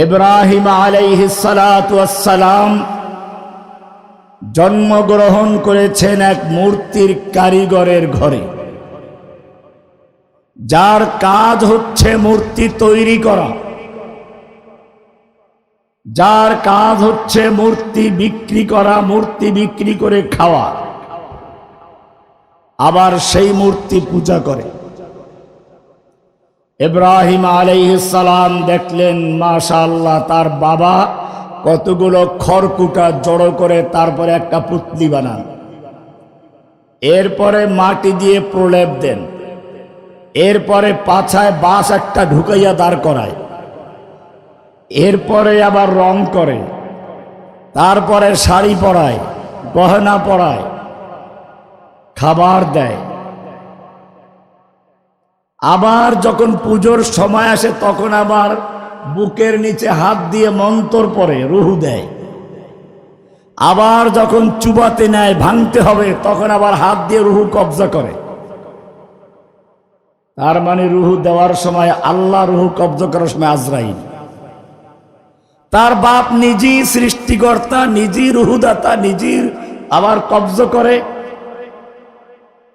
ইব্রাহিম আলাইহিস সালাতু ওয়াস সালাম জন্মগ্রহণ করেছেন এক মূর্তির কারিগরের ঘরে, যার কাজ হচ্ছে মূর্তি তৈরি করা, যার কাজ হচ্ছে মূর্তি বিক্রি করা, মূর্তি বিক্রি করে খাওয়া, আবার সেই মূর্তি পূজা করে। ইব্রাহিম আলাইহিস সালাম দেখলেন মাশাআল্লাহ তার বাবা কতগুলো খড়কুটা জড়ো করে তারপরে একটা পুতলি বানান, এরপরে মাটি দিয়ে প্রলেপ দেন, এরপরে পাছায় বাঁশ একটা ঢুকাইয়া দাঁড় করায়, এরপরে আবার রং করে, তারপরে শাড়ি পরায়, গহনা পরায়, খাবার দেয়। আবার যখন পুজোর সময় আসে তখন আবার বুকের নিচে হাত দিয়ে মন্তর পড়ে রুহু দেয়। আবার যখন চুবাতে নেয়, ভাঙতে হবে, তখন আবার হাত দিয়ে রুহু কবজা করে। তার মানে রুহু দেওয়ার সময় আল্লাহ, রুহু কবজা করার সময় আজরাইল। তার বাপ নিজেই সৃষ্টিকর্তা, নিজেই রুহুদাতা, নিজেই আবার কবজা করে।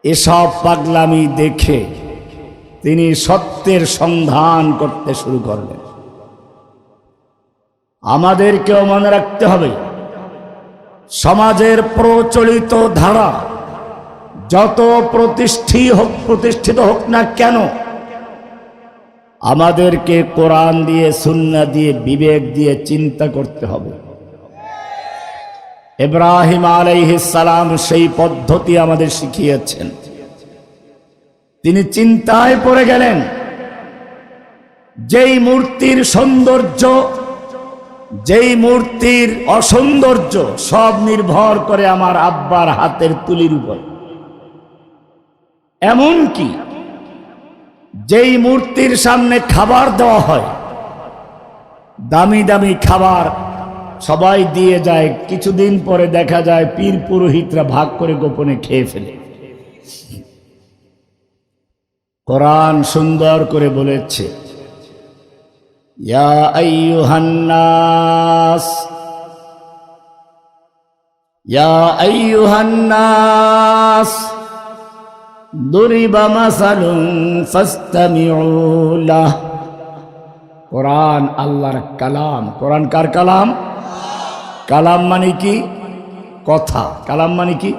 এসব পাগলামি দেখে তিনি সত্যের সন্ধান করতে শুরু করলেন। আমাদেরকেও মনে রাখতে হবে, সমাজের প্রচলিত ধারা যত প্রতিষ্ঠিত হোক না কেন, আমাদেরকে কোরআন দিয়ে, সুন্নাহ দিয়ে, বিবেক দিয়ে চিন্তা করতে হবে। ইব্রাহিম আলাইহিস সালাম সেই পদ্ধতি আমাদের শিখিয়েছেন। তিনি চিন্তায় পড়ে গেলেন, যেই মূর্তির সৌন্দর্য, যেই মূর্তির অসৌন্দর্য সব নির্ভর করে আমার আব্বার হাতের তুলির উপর। এমন কি যেই মূর্তির সামনে খাবার দেওয়া হয়, দামি দামি খাবার সবাই দিয়ে যায়, কিছুদিন পরে দেখা যায় পীর পুরোহিতরা ভাগ করে গোপনে খেয়ে ফেলে। কোরআন সুন্দর করে বলেছে, ইয়া আইয়ুহান নাস, ইয়া আইয়ুহান নাস দুরিবা মাসালুন ফাসতামিউ লাহ। কোরআন আল্লাহর কালাম। কোরআন কার কালাম? কালাম মানে কি? কথা। কালাম মানে কি?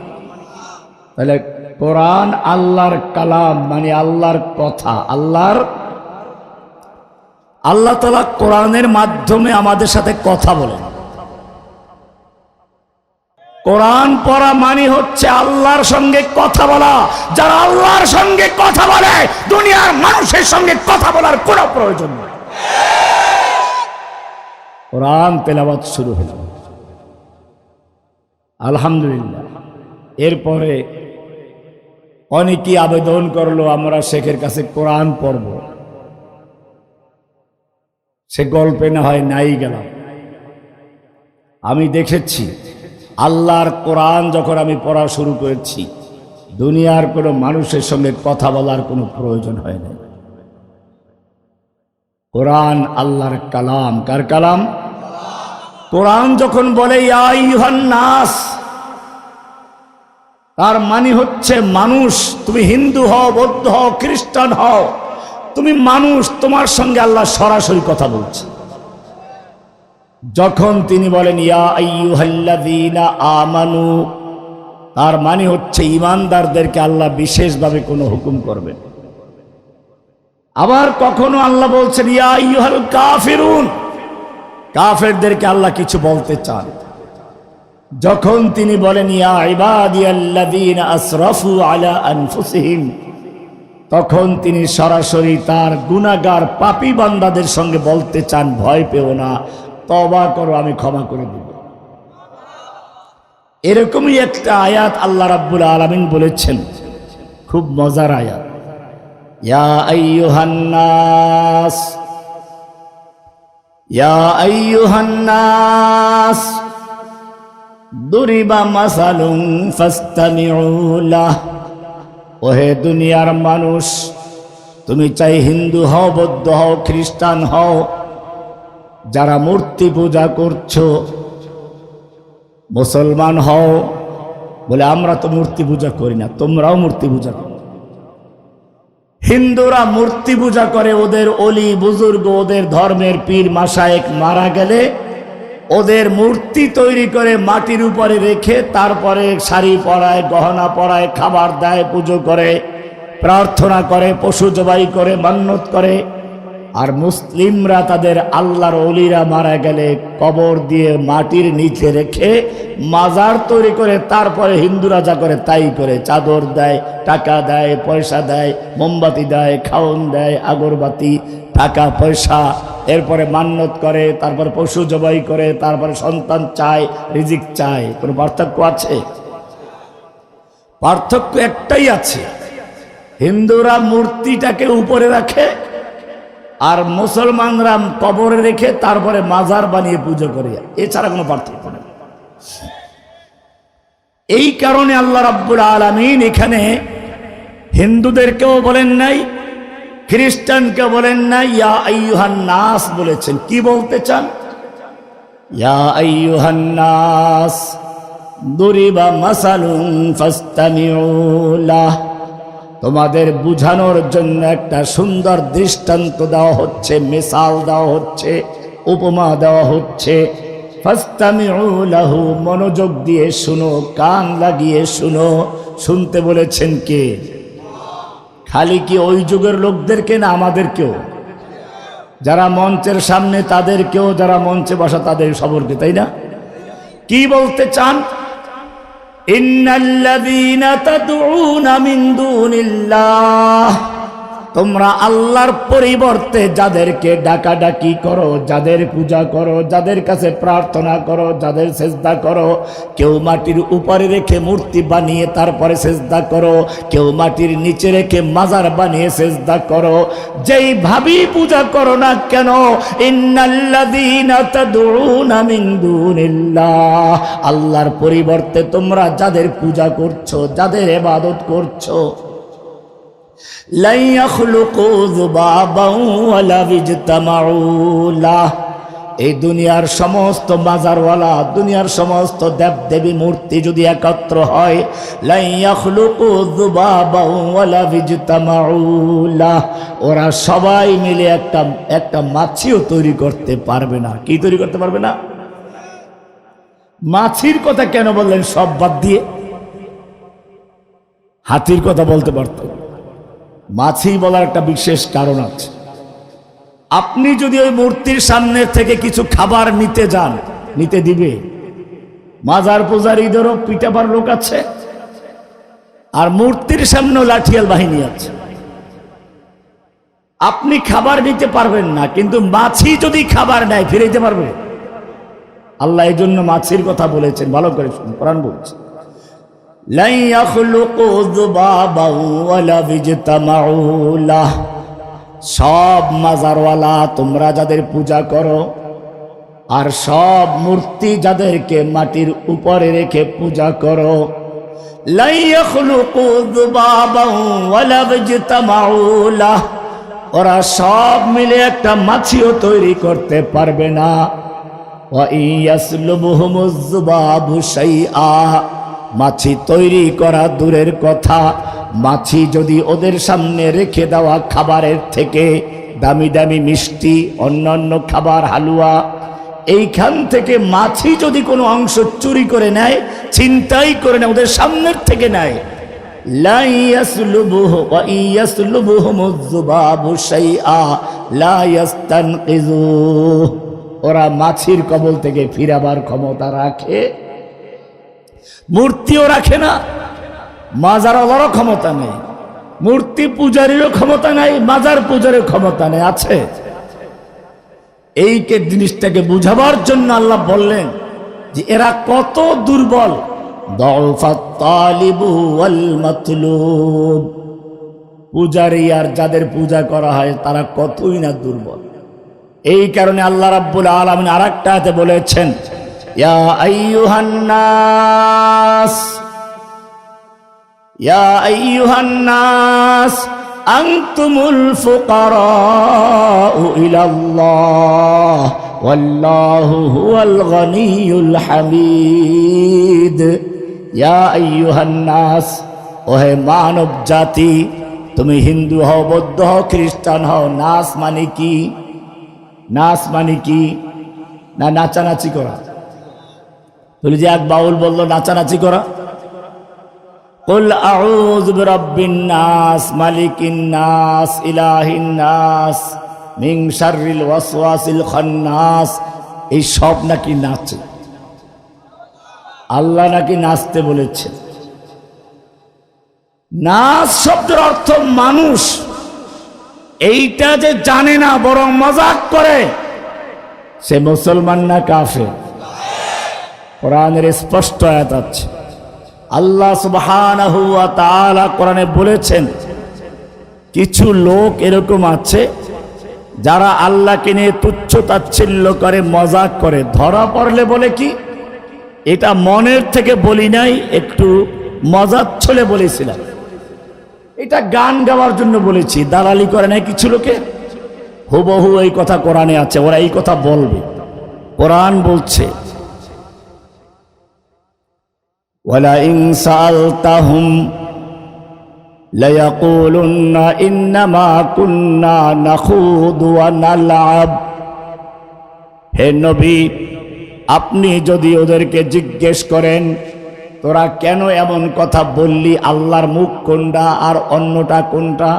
তাহলে কোরআন আল্লাহর কালাম মানে আল্লাহর কথা। আল্লাহ তাআলা কোরআনের মাধ্যমে আমাদের সাথে কথা বলেন। কোরআন পড়া মানে হচ্ছে আল্লাহর সঙ্গে কথা বলা। যারা আল্লাহর সঙ্গে কথা বলে, দুনিয়ার মানুষের সঙ্গে কথা বলার কোনো প্রয়োজন নেই। কোরআন তেলাওয়াত শুরু হল, আলহামদুলিল্লাহ। এরপরে অনেকেই আবেদন করলো আমরা শেখের কাছে কোরআন পড়ব। সে গল্পে না হয় নাই গেলাম। আমি দেখেছি আল্লাহর কোরআন যখন আমি পড়া শুরু করেছি, দুনিয়ার কোনো মানুষের সঙ্গে কথা বলার কোনো প্রয়োজন হয় না। কোরআন আল্লাহর কালাম। কার কালাম? কোরআন যখন বলে ইয়া আইয়ুহান নাস, তার মানে হচ্ছে মানুষ। তুমি হিন্দু হও, বৌদ্ধ হও, খ্রিস্টান হও, তুমি মানুষ, তোমার সঙ্গে আল্লাহ সরাসরি কথা বলছে। যখন তিনি বলেন ইয়া আইয়ুহাল্লাযীনা আমানু, তার মানে হচ্ছে ঈমানদারদেরকে আল্লাহ বিশেষভাবে কোনো হুকুম করবেন। আবার কখনো আল্লাহ বলছেন ইয়া আইয়ুহাল কাফিরুন, কাফেরদেরকে আল্লাহ কিছু বলতে চান। যখন তিনি বলেন ইয়া ইবাদিয়াল্লাযীনা আসরাফু আলা আনফুসিহিম, তখন তিনি সরাসরি তার গুনাহগার পাপী বান্দাদের সঙ্গে বলতে চান, ভয় পেও না, তওবা করো, আমি ক্ষমা করে দেব। এরকমই একটা আয়াত আল্লাহ রাব্বুল আলামিন বলেছেন, খুব মজার আয়াত। ইয়া আইয়ুহান নাস, ইয়া আইয়ুহান নাস দুরিবা মাসালুন ফাসতামিউ লাহ। ওহে দুনিয়ার মানুষ, তুমি চাই হিন্দু হও, বৌদ্ধ হও, খ্রিস্টান হও, যারা মূর্তি পূজা করছো মুসলমান হও, বলে আমরা তো মূর্তি পূজা করি না, তোমরাও মূর্তি পূজা করো। হিন্দুরা মূর্তি পূজা করে, ওদের অলি বুজুর্গ, ওদের ধর্মের পীর মাশায়েখ মারা গেলে ওদের মূর্তি তৈরি করে মাটির উপরে রেখে তারপরে শাড়ি পরায়, গহনা পরায়, খাবার দেয়, পুজো করে, প্রার্থনা করে, পশু জবাই করে, মান্যত করে। আর মুসলিমরা তাদের আল্লাহর ওলিরা মারা গেলে কবর দিয়ে মাটির নিচে রেখে মাজার তৈরি করে তারপরে হিন্দুরা যা করে তাই করে, চাদর দেয়, টাকা দেয়, পয়সা দেয়, মোমবাতি দেয়, খাওন দেয়, আগরবাতি, টাকা পয়সা, এরপরে মান্যত করে, তারপরে পশু জবাই করে, তারপরে সন্তান চায়, রিজিক চায়। কোনো পার্থক্য আছে? পার্থক্য একটাই আছে, হিন্দুরা মূর্তিটাকে উপরে রাখে আর মুসলমানরা কবরে রেখে তারপরে মাজার বানিয়ে পুজো করে, এছাড়া কোনো পার্থক্য নেই। এই কারণে আল্লাহ রাব্বুল আলামিন এখানে হিন্দুদেরকেও বলেন নাই, খ্রিস্টানকে বলেন নাই, ইয়া আইয়ুহান নাস বলেছেন। কি বলতে চান? ইয়া আইয়ুহান নাস দুরিবা মাসালুন ফাসতামিউ লাহ, তোমাদের বুঝানোর জন্য একটা সুন্দর দৃষ্টান্ত দেওয়া হচ্ছে, মিসাল দেওয়া হচ্ছে, উপমা দেওয়া হচ্ছে। ফাসতামিউ লাহু, মনোযোগ দিয়ে শুনো, কান লাগিয়ে শুনো। শুনতে বলেছেন কে? খালি কি ওই যুগের লোকদেরকে না আমাদেরকেও? যারা মঞ্চের সামনে তাদেরকেও, যারা মঞ্চে বসা তাদের সবরকে, তাই না? কি বলতে চান? ইন্নাল্লাযীনা তাদউনা মিন দুনিল্লাহ, তোমরা আল্লাহর পরিবর্তে যাদেরকে ডাকাডাকি করো, যাদের পূজা করো, যাদের কাছে প্রার্থনা করো, যাদের সেজদা করো, কেউ মাটির উপরে রেখে মূর্তি বানিয়ে তারপরে সেজদা করো, কেউ মাটির নিচে রেখে মাজার বানিয়ে সেজদা করো, যেই ভাবি পূজা করো না কেন, ইন্নাল্লাযীনা তাদউনা মিন দুনিল্লাহ, আল্লাহর পরিবর্তে তোমরা যাদের পূজা করছো, যাদের ইবাদত করছো, লা ইয়াখলুকু যুবাবান ওয়ালা ইজতামাউ লাহ, এই দুনিয়ার সমস্ত মাজারওয়ালা, দুনিয়ার সমস্ত দেবদেবী মূর্তি যদি একত্র হয়, লা ইয়াখলুকু যুবাবান ওয়ালা ইজতামাউ লাহ, ওরা সবাই মিলে একটা মাছিও তৈরি করতে পারবে না। কি তৈরি করতে পারবে না? মাছির কথা কেন বললেন সব বাদ দিয়ে? হাতির কথা বলতে পারতেন। মাছি বলার একটা বিশেষ কারণ আছে। আপনি যদি ওই মূর্তির সামনে থেকে কিছু খাবার নিতে যান, নিতে দিবে? মাজার পূজারীদেরও পিটাবার লোক আছে, আর মূর্তির সামনেও লাঠিয়াল বাহিনী আছে। আপনি খাবার নিতে পারবেন না, কিন্তু মাছি যদি খাবার নেয় ফিরাইতে পারবে? আল্লাহ এই জন্য মাছির কথা বলেছেন, ভালো করে শুনুন, কোরআন বলছে লা ইয়াখলুকু যুবাবান ওয়ালা ইজতামাউ লাহ, সব মাজারওয়ালা তোমরা যাদের পূজা করো আর সব মূর্তি যাদেরকে মাটির উপরে রেখে পূজা করো, লা ইয়াখলুকু যুবাবান ওয়ালা ইজতামাউ লাহ, ওরা সব মিলে একটা মাছিও তৈরি করতে পারবে না। ওয়া ইয়াসলুবুহুমুজ যুবাবু শাইআ, মাছি তৈরি করা দূরের কথা, মাছি যদি ওদের সামনে রেখে দেওয়া খাবারের থেকে দামি দামি মিষ্টি, অন্যান্য খাবার, হালুয়া, এইখান থেকে মাছি যদি কোনো অংশ চুরি করে নেয়, ছিনতাই করে নেয়, ওদের সামনের থেকে নেয়, লা ইয়াসলুবুহু ওয়া ইয়াসলুবুহুমুজ যুবাবু শাইআ লা ইস্তানকিযু, ওরা মাছির কবল থেকে ফিরাবার ক্ষমতা রাখে? মূর্তিও রাখে না, মাজারওয়ালারও ক্ষমতা নেই, মূর্তি পূজারীরও ক্ষমতা নাই, মাজার পূজারের ক্ষমতা নেই। আছে? এই জিনিসটাকে বুঝাবার জন্য আল্লাহ বললেন যে এরা কত দুর্বল। দাউফাত তালিবু ওয়াল মাতলুব, পূজারী আর যাদের পূজা করা হয় তারা কতই না দুর্বল। এই কারণে আল্লাহ রাব্বুল আলামিন আরেকটা আয়াতে বলেছেন, ইয়া আইয়ুহান নাস, ইয়া আইয়ুহান নাস আনতুমুল ফুকারাউ ইলাল্লাহ ওয়াল্লাহু হুয়াল গনিয়ুল হামিদ। ইয়া আইয়ুহান নাস, ওহে মানব জাতি, তুমি হিন্দু হও, বৌদ্ধ হও, খ্রিস্টান হও, নাস মানে কি? নাস মানে কি? না নাচানাচি করা? বলি যে এক বাউল বললো নাচানাচি করা। কুল আউযু বিরাব্বিন নাস, মালিকিন নাস, ইলাহিন নাস, মিন শাররিল ওয়াসওয়াসিল খান্নাস। এই সব নাকি নাচে, আল্লাহ নাকি নাচতে বলেছে। নাচ শব্দের অর্থ মানুষ, এইটা যে জানে না বরং মজাক করে, সে মুসলমান না কাফের? কোরআনের স্পষ্ট আয়াত আছে, আল্লাহ সুবহানাহু ওয়া তাআলা কোরআনে বলেছেন কিছু লোক এরকম আছে যারা আল্লাহকে নিয়ে তুচ্ছ তাচ্ছিল্য করে, মজাক করে। ধরা পড়লে বলে কি, এটা মনের থেকে বলি নাই, একটু মজার ছলে বলেছিলাম, এটা গান গাওয়ার জন্য বলেছি। দালালি করে নাই কিছু লোকে, হুবহু এই কথা কোরআনে আছে, ওরা এই কথা বলবে। কোরআন বলছে ওয়ালা ইন সাআলতাহুম লায়াকুলুন্না ইন্নামা কুন্না নাখুদু ওয়া নালআব। হে নবী, আপনি যদি ওদেরকে জিজ্ঞেস করেন তোরা কেন এমন কথা বললি, আল্লাহর মুখ কোনটা আর অন্যটা কোনটা,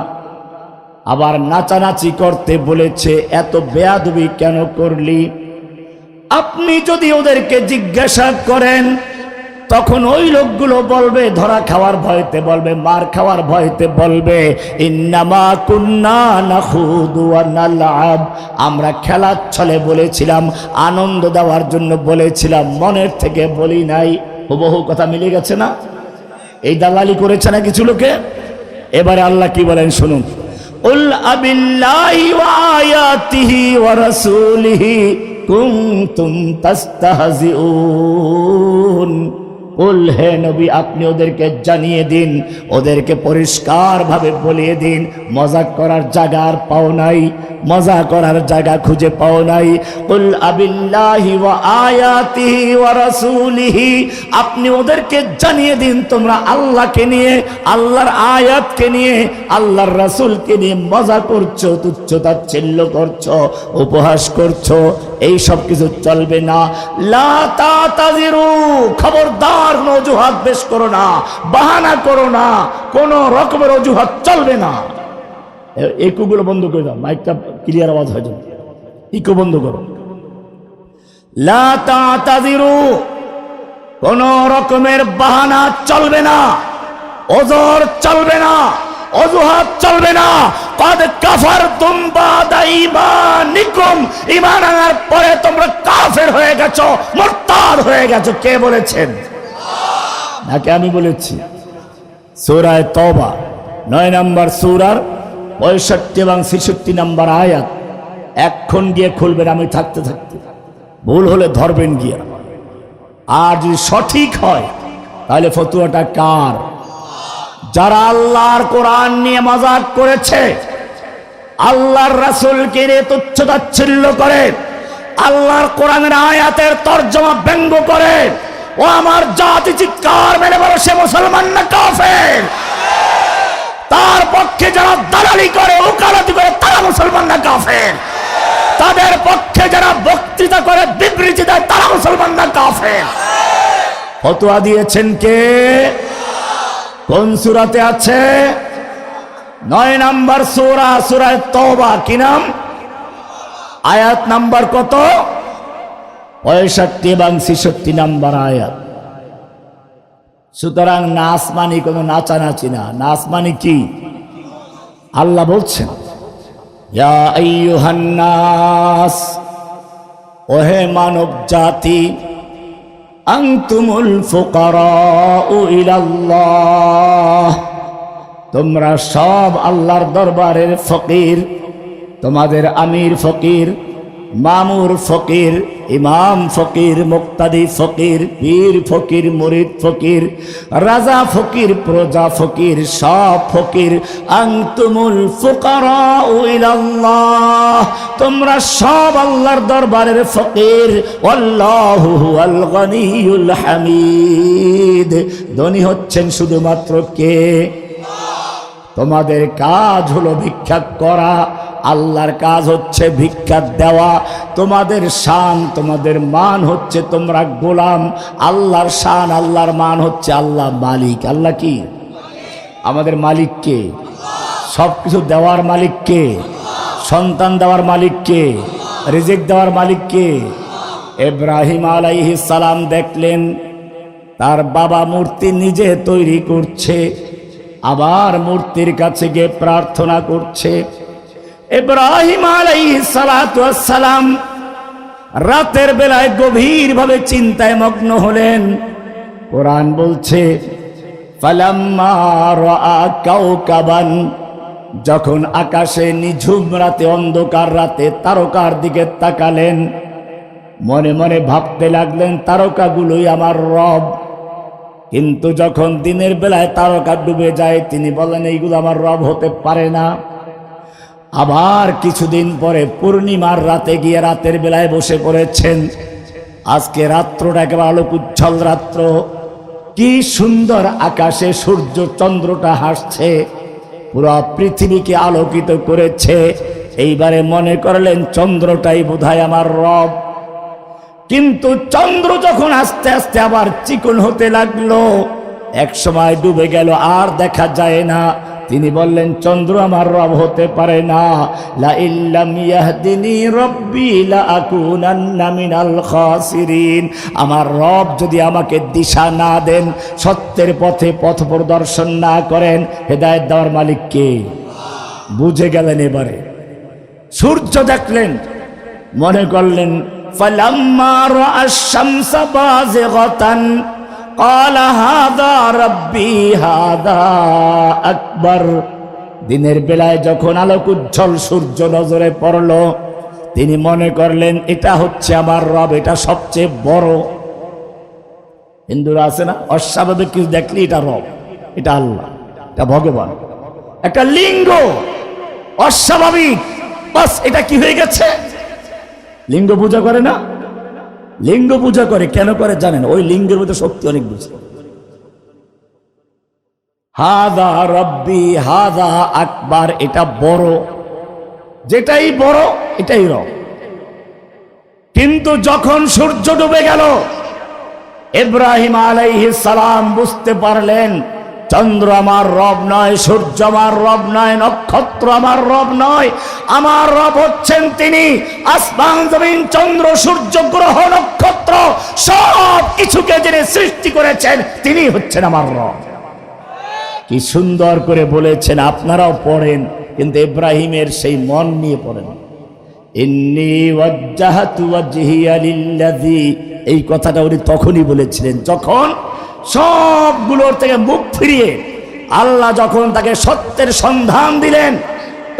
আবার নাচানাচি করতে বলেছে, এত বেয়াদবি কেন করলি, আপনি যদি ওদেরকে জিজ্ঞাসা করেন তখন ওই লোকগুলো বলবে, ধরা খাওয়ার ভয়তে বলবে, মার খাওয়ার ভয়তে বলবে, ইন্নামা কুন্না নাখুদু ওয়া নালআব, আমরা খেলার ছলে বলেছিলাম, আনন্দ দেওয়ার জন্য বলেছিলাম, মনের থেকে বলি নাই। হুবহু কথা মিলে গেছে না? এই দালালি করেছে না কিছু লোকে। এবারে আল্লাহ কি বলেন শুনুন, উল আবিল্লাহি ওয়া আয়াতিহি ওয়া রাসূলিহি কুনতুম তাস্তাহজিউন। কুল, হে নবী, আপনি ওদেরকে জানিয়ে দিন, ওদেরকে পরিষ্কার ভাবে বলিয়ে দিন, মজা করার জায়গা আর পাও নাই, মজা করার জায়গা খুঁজে পাও নাই। কুল আবিল্লাহি ওয়া আয়াতিহি ওয়া রাসূলিহি, আপনি ওদেরকে জানিয়ে দিন তোমরা আল্লাহকে নিয়ে, আল্লাহর আয়াতকে নিয়ে, আল্লাহর রাসূলকে নিয়ে মজা করছো, তুচ্ছ তাচ্ছিল্য করছো, উপহাস করছো, এই সব কিছু চলবে না। লা তাতাজিরু, খবরদার অজুহাত পেশ করো না, বাহানা করো না, কোন রকমের অজুহাত চলবে না। ইকোগুলো বন্ধ করে দাও, মাইকটা ক্লিয়ার আওয়াজ হয় যেন, ইকো বন্ধ করো। লা তাতাজিরু, কোন রকমের বাহানা চলবে না, ওজর চলবে না, অজুহাত চলবে না। কদ কাফারতুম বাদা ঈমানিকুম, ঈমান আনার পরে তোমরা কাফের হয়ে গেছো, মুরতাদ হয়ে গেছো। কে বলেছেন? নাকি আমি বলেছি? সূরা তওবা 9 নম্বর সূরার 65 এবং 66 নম্বর আয়াত। এখন গিয়ে খুলবেন, আমি থাকতে থাকতে ভুল হলে ধরবেন গিয়ে, আর যদি সঠিক হয় তাহলে ফতুয়াটা কার? যারা আল্লাহর কোরআন নিয়ে মজাক করেছে, আল্লাহর রাসূলকে নিয়ে তুচ্ছ তাচ্ছিল্য করে, আল্লাহর কোরআনের আয়াতের তরজমা ব্যঙ্গ করে, ও আমার জাতি চিৎকার মেরে বলো, সে মুসলমান না কাফের? তার পক্ষে যারা দালালি করে, ওকালতি করে, তারা মুসলমান না কাফের? তাদের পক্ষে যারা বক্তৃতা করে, বিবৃতি দেয়, তারা মুসলমান না কাফের? ফতোয়া দিয়েছেন কে? কোন সূরাতে আছে? 9 নম্বর সূরা, সূরা তওবা। কি নাম? আয়াত নাম্বার কত? 65 এবং 66 নম্বর আয়াত। সুতরাং নাচ মানে কোনো নাচানাচি না, নাচ মানে কি? আল্লাহ বলছেন, ইয়া আইয়ুহান নাস, ওহে মানব জাতি, আনতুমুল ফুকারাউ ইলাল্লাহ, তোমরা সব আল্লাহর দরবারের ফকির, তোমাদের আমির ফকির, মামুর ফকির, ইমাম ফকির, মুক্তাদি ফকির, পীর ফকির, মুরিদ ফকির, রাজা ফকির, প্রজা ফকির, সব ফকির। আনতুমুল ফুকারাউ ইলাল্লাহ, তোমরা সব আল্লাহর দরবারের ফকির। আল্লাহু হুয়াল গনিয়ুল হামিদ, ধনী হচ্ছেন শুধুমাত্র কে? তোমাদের কাজ হলো ভিক্ষা করা, আল্লাহর কাজ হচ্ছে ভিক্ষা দেওয়া। তোমাদের শান, তোমাদের মান হচ্ছে তোমরা গোলাম। আল্লাহর শান, আল্লাহর মান হচ্ছে আল্লাহ মালিক। আল্লাহ কি? আমাদের মালিক কে? সব কিছু দেওয়ার মালিক কে? সন্তান দেওয়ার মালিক কে? রিজিক দেওয়ার মালিক কে? ইব্রাহিম আলাইহিস সালাম দেখলেন তার বাবা মূর্তি নিজে তৈরি করছে, আবার মূর্তির কাছে গিয়ে প্রার্থনা করছে। ইব্রাহিম আলাইহিস সালাতু ওয়াস সালাম রাতের বেলায় গভীরভাবে চিন্তায় মগ্ন হলেন। কোরআন বলছে ফালাম্মা রাআ কাওকাবান, যখন আকাশে নিঝুম রাতে, অন্ধকার রাতে তারকার দিকে তাকালেন, মনে মনে ভাবতে লাগলেন তারকাগুলোই আমার রব। কিন্তু যখন দিনের বেলায় তারকা ডুবে যায় তিনি বলেন এইগুলো আমার রব হতে পারে না। আবার কিছুদিন পরে পূর্ণিমার রাতে গিয়ে রাতের বেলায় বসে পড়েছেন। আজকে রাত্রটা একেবারে আলোক উজ্জ্বল রাত্র, কি সুন্দর আকাশে সূর্য চন্দ্রটা হাসছে, পুরো পৃথিবীকে আলোকিত করেছে। এইবারে মনে করলেন চন্দ্রটাই বোধহয় আমার রব। কিন্তু চন্দ্র যখন আস্তে আস্তে আবার চিকন হতে লাগলো, এক সময় ডুবে গেল, আর দেখা যায় না। তিনি বললেন চন্দ্র আমার রব হতে পারে না। লা ইল্লাম ইয়াহদিনি রাব্বি লা আকুনান্না মিনাল খাসিরিন, আমার রব যদি আমাকে দিশা না দেন, সত্যের পথে পথ প্রদর্শন না করেন, হেদায়েত দেওয়ার মালিক কে? বুঝে গেলেন। এবারে সূর্য দেখলেন, মনে করলেন ফালাম্মা রাআশ শামসা বাযিগাতান ক্বালা হাযা রাব্বি হাযা আকবার। দিনের বেলায় যখন আলোক উজ্জ্বল সূর্য নজরে পড়ল, তিনি মনে করলেন এটা হচ্ছে আমার রব, এটা সবচেয়ে বড়। হিন্দুরা আছে না, অস্বাভাবিক কিছু দেখলে এটা রব, এটা আল্লাহ, এটা ভগবান। একটা লিঙ্গ অস্বাভাবিক, বাস এটা কি হয়ে গেছে? লিঙ্গ পূজা করে না? লিঙ্গ পূজা করে, কেন করে জানেন? ওই লিঙ্গের মধ্যে শক্তি অনেক বেশি। হাদা রব্বি হাদা আকবার, এটা বড়, যেটাই বড় এটাই রব। কিন্তু যখন সূর্য ডুবে গেল, ইব্রাহিম আলাইহিস সালাম বুঝতে পারলেন চন্দ্র আমার রব নয়, সূর্য আমার রব নয়, নক্ষত্র আমার রব নয়, আমার রব হচ্ছেন তিনি। আসমান জমিন, চন্দ্র সূর্য গ্রহ নক্ষত্র সব কিছুকে যিনি সৃষ্টি করেছেন তিনি হচ্ছেন আমার রব। কি সুন্দর করে বলেছেন, আপনারাও পড়েন, কিন্তু ইব্রাহিমের সেই মন নিয়ে পড়েন। ইন্নী ওয়াজ্জাহতু ওয়াজহিয়া লিল্লাযী, এই কথাটা উনি তখনই বলেছিলেন যখন সবগুলোর থেকে মুখ ফিরিয়ে আল্লাহ যখন তাকে সত্যের সন্ধান দিলেন,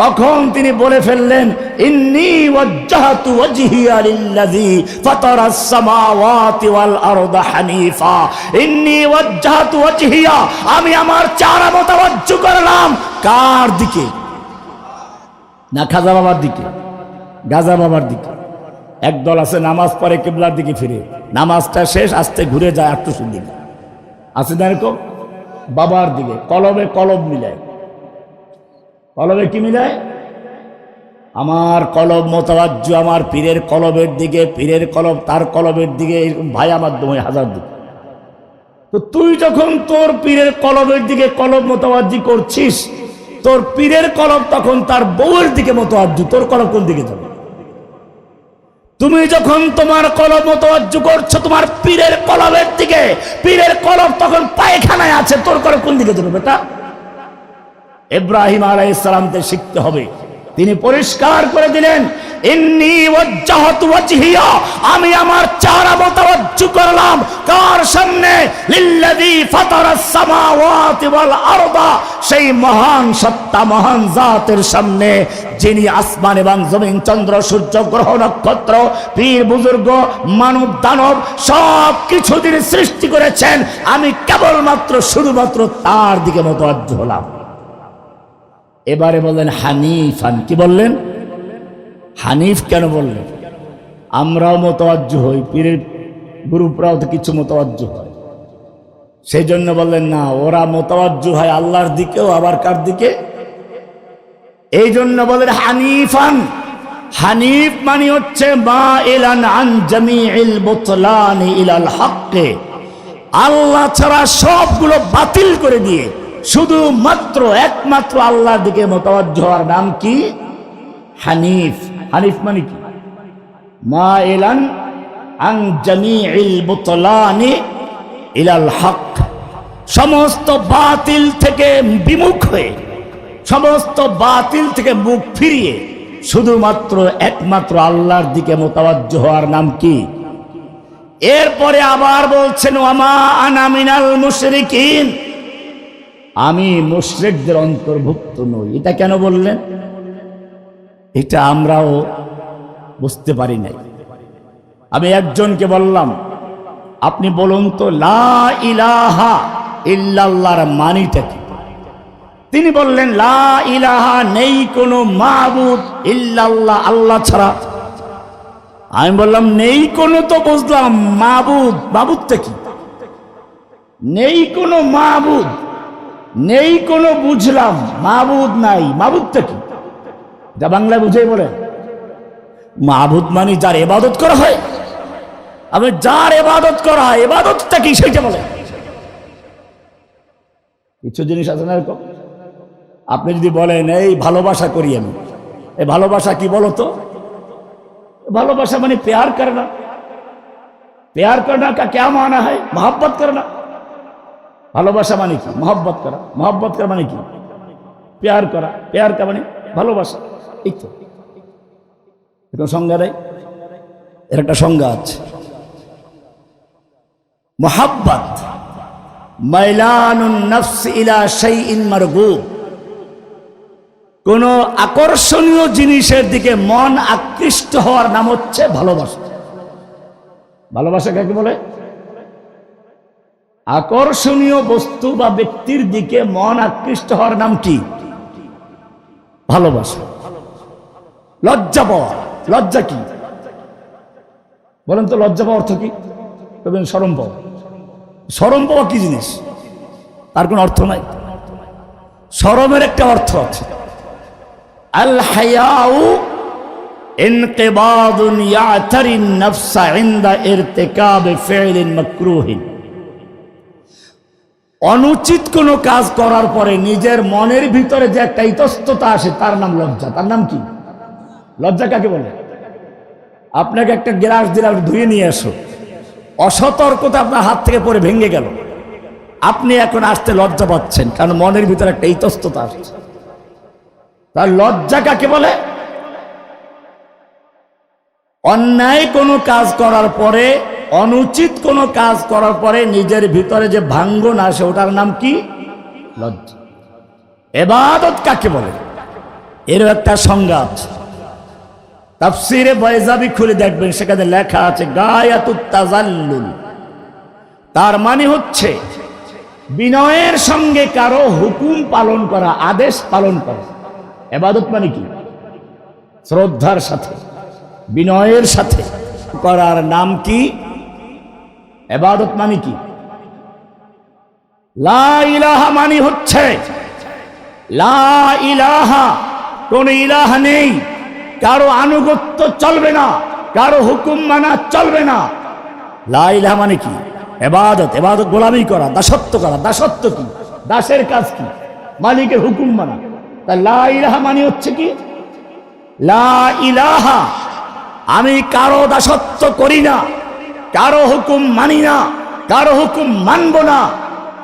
তখন তিনি বলে ফেললেন ইন্নী ওয়াজ্জাহতু ওয়াজহিয়া লিল্লাযী ফাতারাস সামাওয়াতি ওয়াল আরদা হানিফা। ইন্নী ওয়াজ্জাহতু ওয়াজহিয়া, আমি আমার চেহারা মোতাবজ্জু করলাম কার দিকে? না খাজা বাবার দিকে, গাজা বাবার দিকে। একদল আছে নামাজ পড়ে কিবলার দিকে ফিরে, নামাজটা শেষ আস্তে ঘুরে যায় আটটুসুর দিকে, আছে না এরকম? বাবার দিকে কলবে কলব মিলায়। কলবে কি মিলায়? আমার কলব মোতাবাজ্জু আমার পীরের কলবের দিকে, পীরের কলব তার কলবের দিকে, এরকম ভাই আমার দমে হাজার দিকে। তো তুই যখন তোর পীরের কলবের দিকে কলব মোতাবাজ্জি করছিস, তোর পীরের কলব তখন তার বউয়ের দিকে মোতাবাজ্জু, তোর কলব কোন দিকে যাবে? তুমি যখন তোমার কলব মোতাওয়াজ্জু করছো তোমার পীরের কলবের দিকে, পীরের কলব তখন পায়খানায় আছে, তোর কলব কোন দিকে যাবে বেটা? ইব্রাহিম আলাইহিস সালামকে শিখতে হবে। তিনি পরিষ্কার করে দিলেন ইন্নী ওয়াজ্জাহতু ওয়াজহিয়া, আমি আমার চেহারা মুতাওয়াজ্জু করলাম কার সামনে? লিল্লাযী ফাতারাস সামাওয়াতি ওয়াল আরদা, সেই মহান সত্তা মহান জাতের সামনে যিনি আসমান এবং জমিন, চন্দ্র সূর্য গ্রহ নক্ষত্র পীর বুজুর্গ মানব দানব সব কিছু তিনি সৃষ্টি করেছেন, আমি কেবলমাত্র শুধুমাত্র তার দিকে মুতাওয়াজ্জু হলাম। এবারে বললেন হানিফান, কি বললেন? হানিফ কেন বললেন? আমরাও মুতাওয়াজ্জু হই, পীরের গ্রুপরাও তো কিছু মুতাওয়াজ্জু হয়, সেই জন্য বললেন না, ওরা মুতাওয়াজ্জু হয় আল্লাহর দিকেও, আবার কার দিকে? এই জন্য বলেন হানিফান। হানিফ মানে হচ্ছে মাইলান আন জামিইল বুতলানি ইলাল হক্কে, আল্লাহ ছাড়া সবগুলো বাতিল করে দিয়ে শুধুমাত্র একমাত্র আল্লাহর দিকে মুতাওয়াজ্জু হওয়ার নাম কি? হানিফ। হানিফ মানে কি? মাইলান আন জামিইল বুতলানি ইলাল হক, সমস্ত বাতিল থেকে বিমুখ হয়ে, সমস্ত বাতিল থেকে মুখ ফিরিয়ে শুধুমাত্র একমাত্র আল্লাহর দিকে মুতাওয়াজ্জু হওয়ার নাম কি? এরপরে আবার বলছেন ওয়ামা আনা মিনাল মুশরিকিন, আমি মুশরিকদের অন্তর্ভুক্ত নই। এটা কেন বললেন? এটা আমরাও বুঝতে পারি নাই। আমি একজনকে বললাম, আপনি বলুন তো লা ইলাহা ইল্লাল্লাহর মানিটা কি? তিনি বললেন লা ইলাহা, নেই কোনো মাবুদ ইল্লাল্লাহ, আল্লাহ ছাড়া। আমি বললাম নেই কোনো তো বুঝলাম, মাবুদ, মাবুদটা কি? নেই কোনো মাবুদ, নেই কোনো বুঝলাম, মাবুদ নাই, মাবুদটা কি? এটা বাংলায় বুঝেই বলেন। মাবুদ মানে যার ইবাদত করা হয়। আমি যার ইবাদত করা হয়, ইবাদতটা কি সেটা বলে। কিছু জিনিস আছে না এরকম, আপনি যদি বলেন এই ভালোবাসা করি আমি, এই ভালোবাসা কি বলো তো? ভালোবাসা মানে प्यार करना, प्यार करना का क्या माना है? मोहब्बत करना। ভালোবাসা মানে কি? मोहब्बत करा। मोहब्बत करा মানে কি? प्यार करा। प्यार का মানে ভালোবাসা। এই তো এটা সংজ্ঞা দেয়, এর একটা সংজ্ঞা আছে। মোহাব্বত মাইলানুন নফস ইলা শাইইন মারগুব, কোন আকর্ষণীয় জিনিসের দিকে মন আকৃষ্ট হওয়ার নাম হচ্ছে ভালোবাসা। ভালোবাসা কাকে বলে? আকর্ষণীয় বস্তু বা ব্যক্তির দিকে মন আকৃষ্ট হওয়ার নাম কি? ভালোবাসা। লজ্জা পাওয়া, লজ্জা কি বলেন তো? লজ্জা পাওয়ার অর্থ কি? তবেন শরম পাওয়া। শরম পাওয়া কি জিনিস? তার কোনো অর্থ নাই। শরমের একটা অর্থ আছে। আল হায়াউ ইনকিবাদুন ইয়াতারিন নাফসা ইনদা ইরতিকাব ফি'লিন মাকরুহিন, অনুচিত কোনো কাজ করার পরে নিজের মনের ভিতরে যে একটা ইতস্ততা আসে তার নাম লজ্জা। তার নাম কি? লজ্জা কাকে বলে? আপনাকে একটা গ্লাস দিলাম, ধুয়ে নিয়ে আসো, অসতর্কতা আপনার হাত থেকে পড়ে ভেঙে গেল, আপনি এখন আসতে লজ্জা পাচ্ছেন, কারণ মনের ভিতরে একটা ইতস্ততা আসছে। তার লজ্জা কাকে বলে? অন্যায় কোনো কাজ করার পরে, অনুচিত কোনো কাজ করার পরে নিজের ভিতরে যে ভাঙ্গন আসে ওটার নাম কি? লজ্জা। ইবাদত কাকে বলে? এরও একটা সংজ্ঞা আছে। তাফসীরে বাইজাবি খুলে দেখবেন, সেখানে লেখা আছে গায়াতুত তাজাল্লুল, তার মানে হচ্ছে বিনয়ের সঙ্গে কারো হুকুম পালন করা, আদেশ পালন করা। ইবাদত মানে কি? শ্রদ্ধার সাথে, বিনয়ের সাথে করার নাম কি? ইবাদত মানে কি? লা ইলাহা মানে হচ্ছে লা ইলাহা, কোন ইলাহা নেই, কারো আনুগত্য চলবে না, কারো হুকুম মানা চলবে না। লা ইলাহা মানে কি? ইবাদত। ইবাদত গোলামি করা, দাসত্ব করা। দাসত্ব কি? দাসের কাজ কি? মালিকের হুকুম মানা। তা লা ইলাহা মানে হচ্ছে কি? লা ইলাহা, আমি কারো দাসত্ব করি না, কারো হুকুম মানি না, কারো হুকুম মানব না।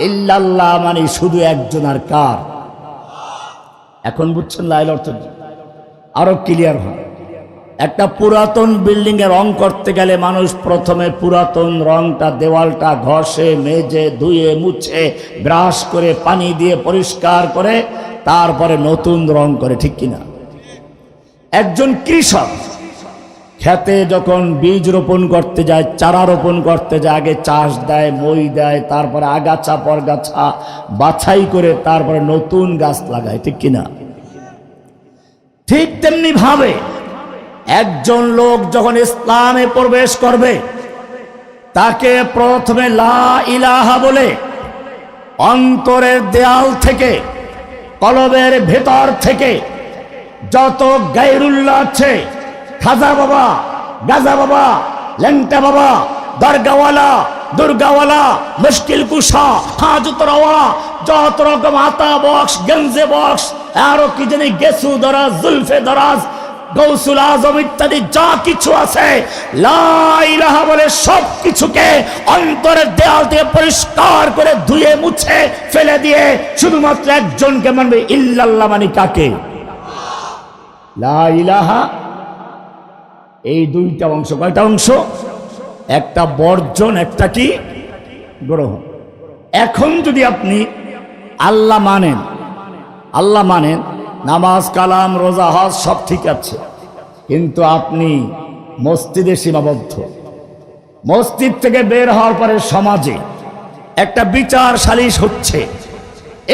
ইল্লাল্লাহ মানে শুধু একজন, আর কার? এখন বুঝছেন লা ইলাহা অর্থ কি? আরো ক্লিয়ার হয়। একটা পুরাতন বিল্ডিং এ রং করতে গেলে মানুষ প্রথমে পুরাতন রংটা দেওয়ালটা ঘষে মেজে ধুয়ে মুছে ব্রাশ করে পানি দিয়ে পরিষ্কার করে তারপরে নতুন রং করে, ঠিক কিনা? একজন কৃষক খেতে যখন বীজ রোপণ করতে যায়, চারা রোপণ করতে যায়, আগে চাষ দেয়, মই দেয়, তারপরে আগাছা পরগাছা বাছাই করে তারপরে নতুন গাছ লাগায়, ঠিক কিনা? ঠিক তেমনি ভাবে একজন লোক যখন ইসলামে প্রবেশ করবে তাকে প্রথমে লা ইলাহা বলে অন্তরের দেয়াল থেকে, কলবের ভেতর থেকে যত গায়রুল্লাহ আছে, খাজা বাবা, গাজা বাবা, ল্যাংটা বাবা, দরগাওয়ালা, দুর্গাওয়ালা, মুশকিল কুশা, হাজত রাওয়া, যত রকম আতা বক্স, গঞ্জে বক্স, আরো কি জানি গেসু দরাজ, জুলফে দরাজ, গৌসুল আজম ইত্যাদি যা কিছু আছে, লা ইলাহা বলে সব কিছুকে অন্তরের দেয়াল থেকে পরিষ্কার করে ধুয়ে মুছে ফেলে দিয়ে শুধুমাত্র একজনকে মানবে। ইল্লাল্লাহ মানে কাকে? লা ইলাহা এই দুইটা অংশ। কয়টা অংশ? একটা বর্জন, একটা কি গ্রহণ। এখন যদি আপনি আল্লাহ মানেন, নামাজ, কালাম, রোজা, হজ সব ঠিক আছে, কিন্তু আপনি মসজিদে সীমাবদ্ধ। মসজিদ থেকে বের হওয়ার পরে সমাজে একটা বিচার সালিশ হচ্ছে।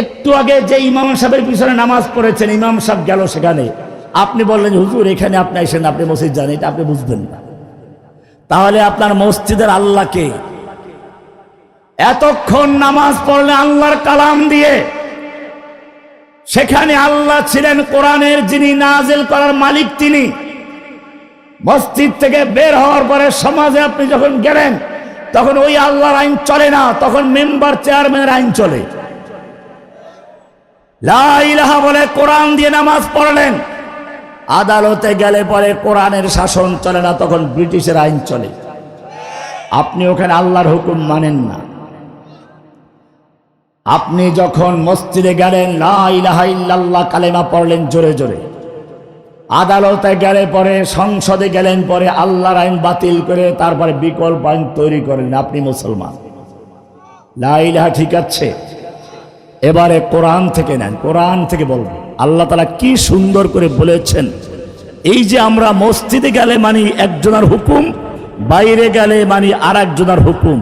একটু আগে যে ইমাম সাহেবের পিছনে নামাজ পড়েছেন, ইমাম সাহেব গেল সেখানে, আপনি বললেন হুজুর এখানে আপনি এসেন, আপনি মসজিদ জানেন, এটা আপনি বুঝবেন না। তাহলে আপনার মসজিদের আল্লাহকে এতক্ষণ নামাজ পড়লে আল্লাহর কালাম দিয়ে, সেখানে আল্লাহ ছিলেন কোরআনের, যিনি নাজিল করার মালিক তিনি। মসজিদ থেকে বের হওয়ার পরে সমাজে আপনি যখন গেলেন তখন ওই আল্লাহর আইন চলে না, তখন মেম্বার চেয়ারম্যানের আইন চলে। লা ইলাহা বলে কোরআন দিয়ে নামাজ পড়লেন, আদালতে গেলে পরে কোরআনের শাসন চলে না, তখন ব্রিটিশের আইন চলে। আপনি ওখানে আল্লাহর হুকুম মানেন না। আপনি যখন মসজিদে গেলেন, লা ইলাহা ইল্লাল্লাহ কালেমা পড়লেন জোরে জোরে, আদালতে গেলে পরে, সংসদে গেলেন পরে আল্লাহর আইন বাতিল করে তারপরে বিকল্প আইন তৈরি করেন, আপনি মুসলমান। লা ইলাহা ঠিক আছে, এবারে কোরআন থেকে নেন, কোরআন থেকে বলবেন। আল্লাহ তাআলা কি সুন্দর করে বলেছেন, এই যে আমরা মসজিদে গেলে মানি একজনের হুকুম, বাইরে গেলে মানি আর একজনের হুকুম।